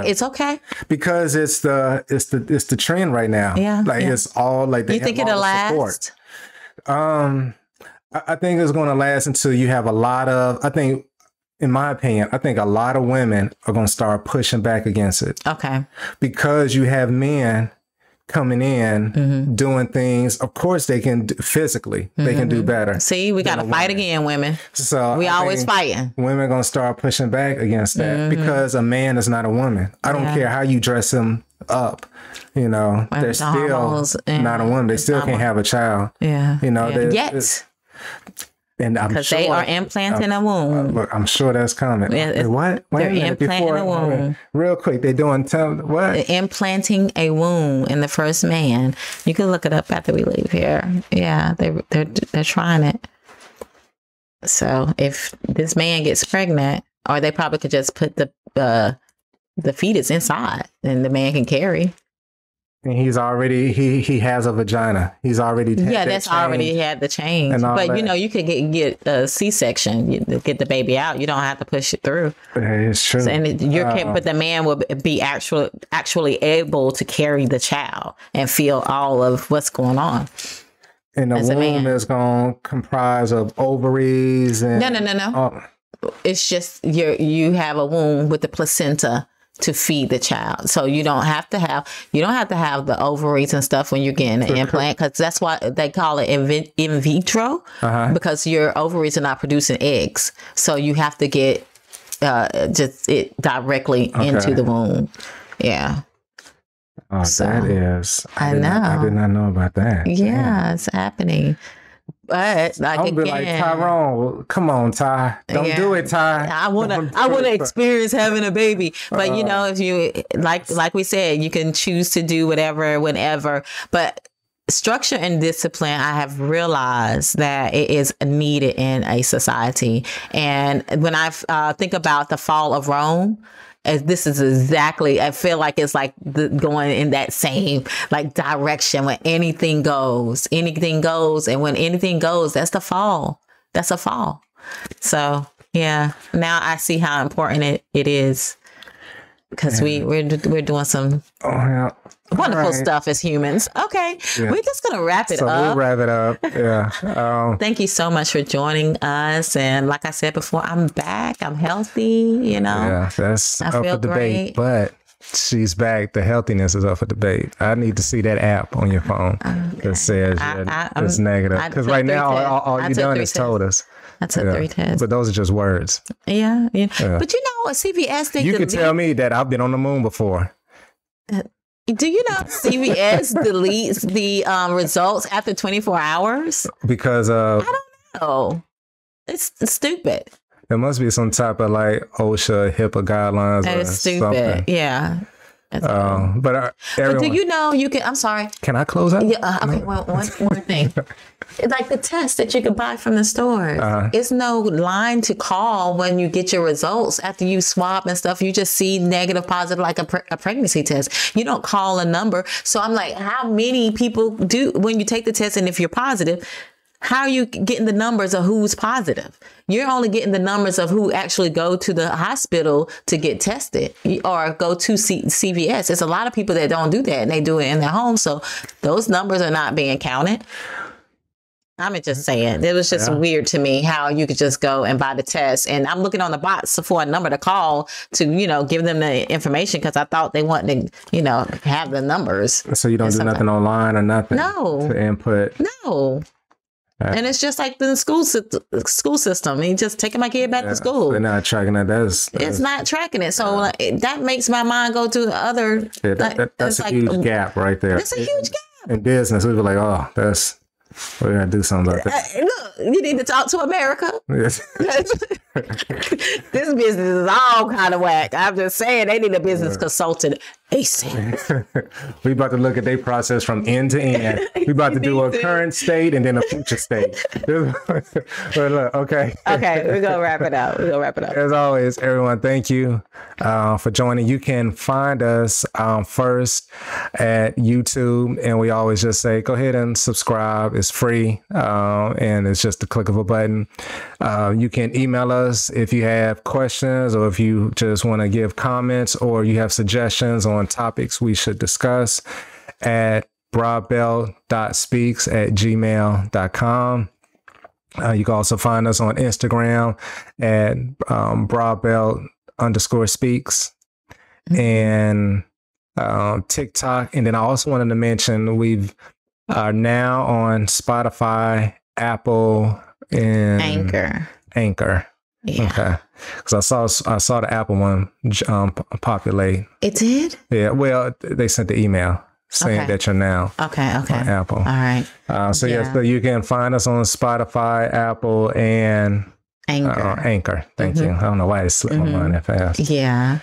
It's okay. Because it's the trend right now. Yeah. It's all like you think it'll last? I think it's going to last until you have a lot of. In my opinion, I think a lot of women are going to start pushing back against it. Okay. Because you have men coming in doing things. Of course, they can physically. They can do better. See, we got to fight again, women. So we always fighting. Women are going to start pushing back against that because a man is not a woman. I don't care how you dress him up. You know, they're still not a woman. They still can't have a child. Yeah. You know, yet. And I'm because sure they are implanting a womb. Look, I'm sure that's coming. What? They're implanting a womb. Real quick, they're doing what? They're implanting a womb in the first man. You can look it up after we leave here. Yeah, they're trying it. So if this man gets pregnant, or they probably could just put the fetus inside, and the man can carry. And he's already he has a vagina. He's already that's already had the change. But you know, you could get a C-section, get the baby out. You don't have to push it through. It's true. So, but the man will be actually able to carry the child and feel all of what's going on. And the womb is going to comprise of ovaries and no. It's just you have a womb with the placenta to feed the child. So you don't have to have the ovaries and stuff when you're getting an implant, because that's why they call it in vitro, because your ovaries are not producing eggs. So you have to get just it directly into the womb. Yeah. Oh, so, that is. I know. I did not know about that. Yeah, it's happening. But I'll be like, Tyrone, come on, Ty. Don't do it, Ty. I wanna experience having a baby. But you know, if you like we said, you can choose to do whatever, whenever. But structure and discipline, I have realized that it is needed in a society. And when I think about the fall of Rome, this is exactly, I feel like it's like going in that same direction when anything goes. And when anything goes, that's the fall. That's a fall. So yeah, now I see how important it is, because we're doing some wonderful stuff as humans. Okay. Yeah. We're just going to wrap it up. We'll wrap it up. Yeah. Thank you so much for joining us. And like I said before, I'm back. I'm healthy, you know. Yeah, that's up for debate. But she's back. The healthiness is up for debate. I need to see that app on your phone that says it's negative. Because right now, all you've done is told us. I took 3 tests. But those are just words. Yeah. But you know what? CVS, you can tell me that I've been on the moon before. Do you know CVS deletes the results after 24 hours? Because I don't know. It's stupid. There must be some type of OSHA, HIPAA guidelines. It's stupid. Something. Yeah. But do you know you can? I'm sorry. Can I close up? Yeah. Okay. Well, one more thing. Like the test that you can buy from the stores. It's no line to call when you get your results after you swab and stuff. You just see negative, positive, like a pregnancy test. You don't call a number. So I'm like, how many people do when you take the test, and if you're positive, how are you getting the numbers of who's positive? You're only getting the numbers of who actually go to the hospital to get tested or go to CVS. There's a lot of people that don't do that, and they do it in their home. So those numbers are not being counted. I'm just saying, it was just weird to me how you could just go and buy the test. And I'm looking on the box for a number to call to, give them the information because I thought they wanted to, have the numbers. So you don't do nothing online or nothing? No. To input? No. And it's just like the school system. You just taking my kid back to school. They're not tracking that. It's not tracking it. So that makes my mind go to other. Yeah, that's a huge gap right there. It's a huge gap. In business, we were like, oh, we're going to do something about that. Look, you need to talk to America. Yes. This business is all kind of whack. I'm just saying they need a business consultant ASAP. We about to look at their process from end to end. We about to do a current state and then a future state. But look, okay. Okay, we're going to wrap it up. As always, everyone, thank you for joining. You can find us first at YouTube, and we always just say, go ahead and subscribe. It's free, and it's just a click of a button. You can email us if you have questions or if you just want to give comments or you have suggestions on topics we should discuss at broadbelt.speaks@gmail.com. You can also find us on Instagram at broadbelt_speaks and TikTok. And then I also wanted to mention we are now on Spotify, Apple, and Anchor. Yeah. Okay. Because I saw the Apple one populate. It did? Yeah. Well, they sent the email saying that you're now on Apple. All right. So you can find us on Spotify, Apple, and Anchor. Thank you. I don't know why it slipped my mind that fast. Yeah.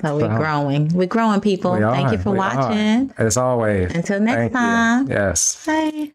So we're growing. We're growing, people. Thank you for watching. As always. Until next time. Yes. Bye.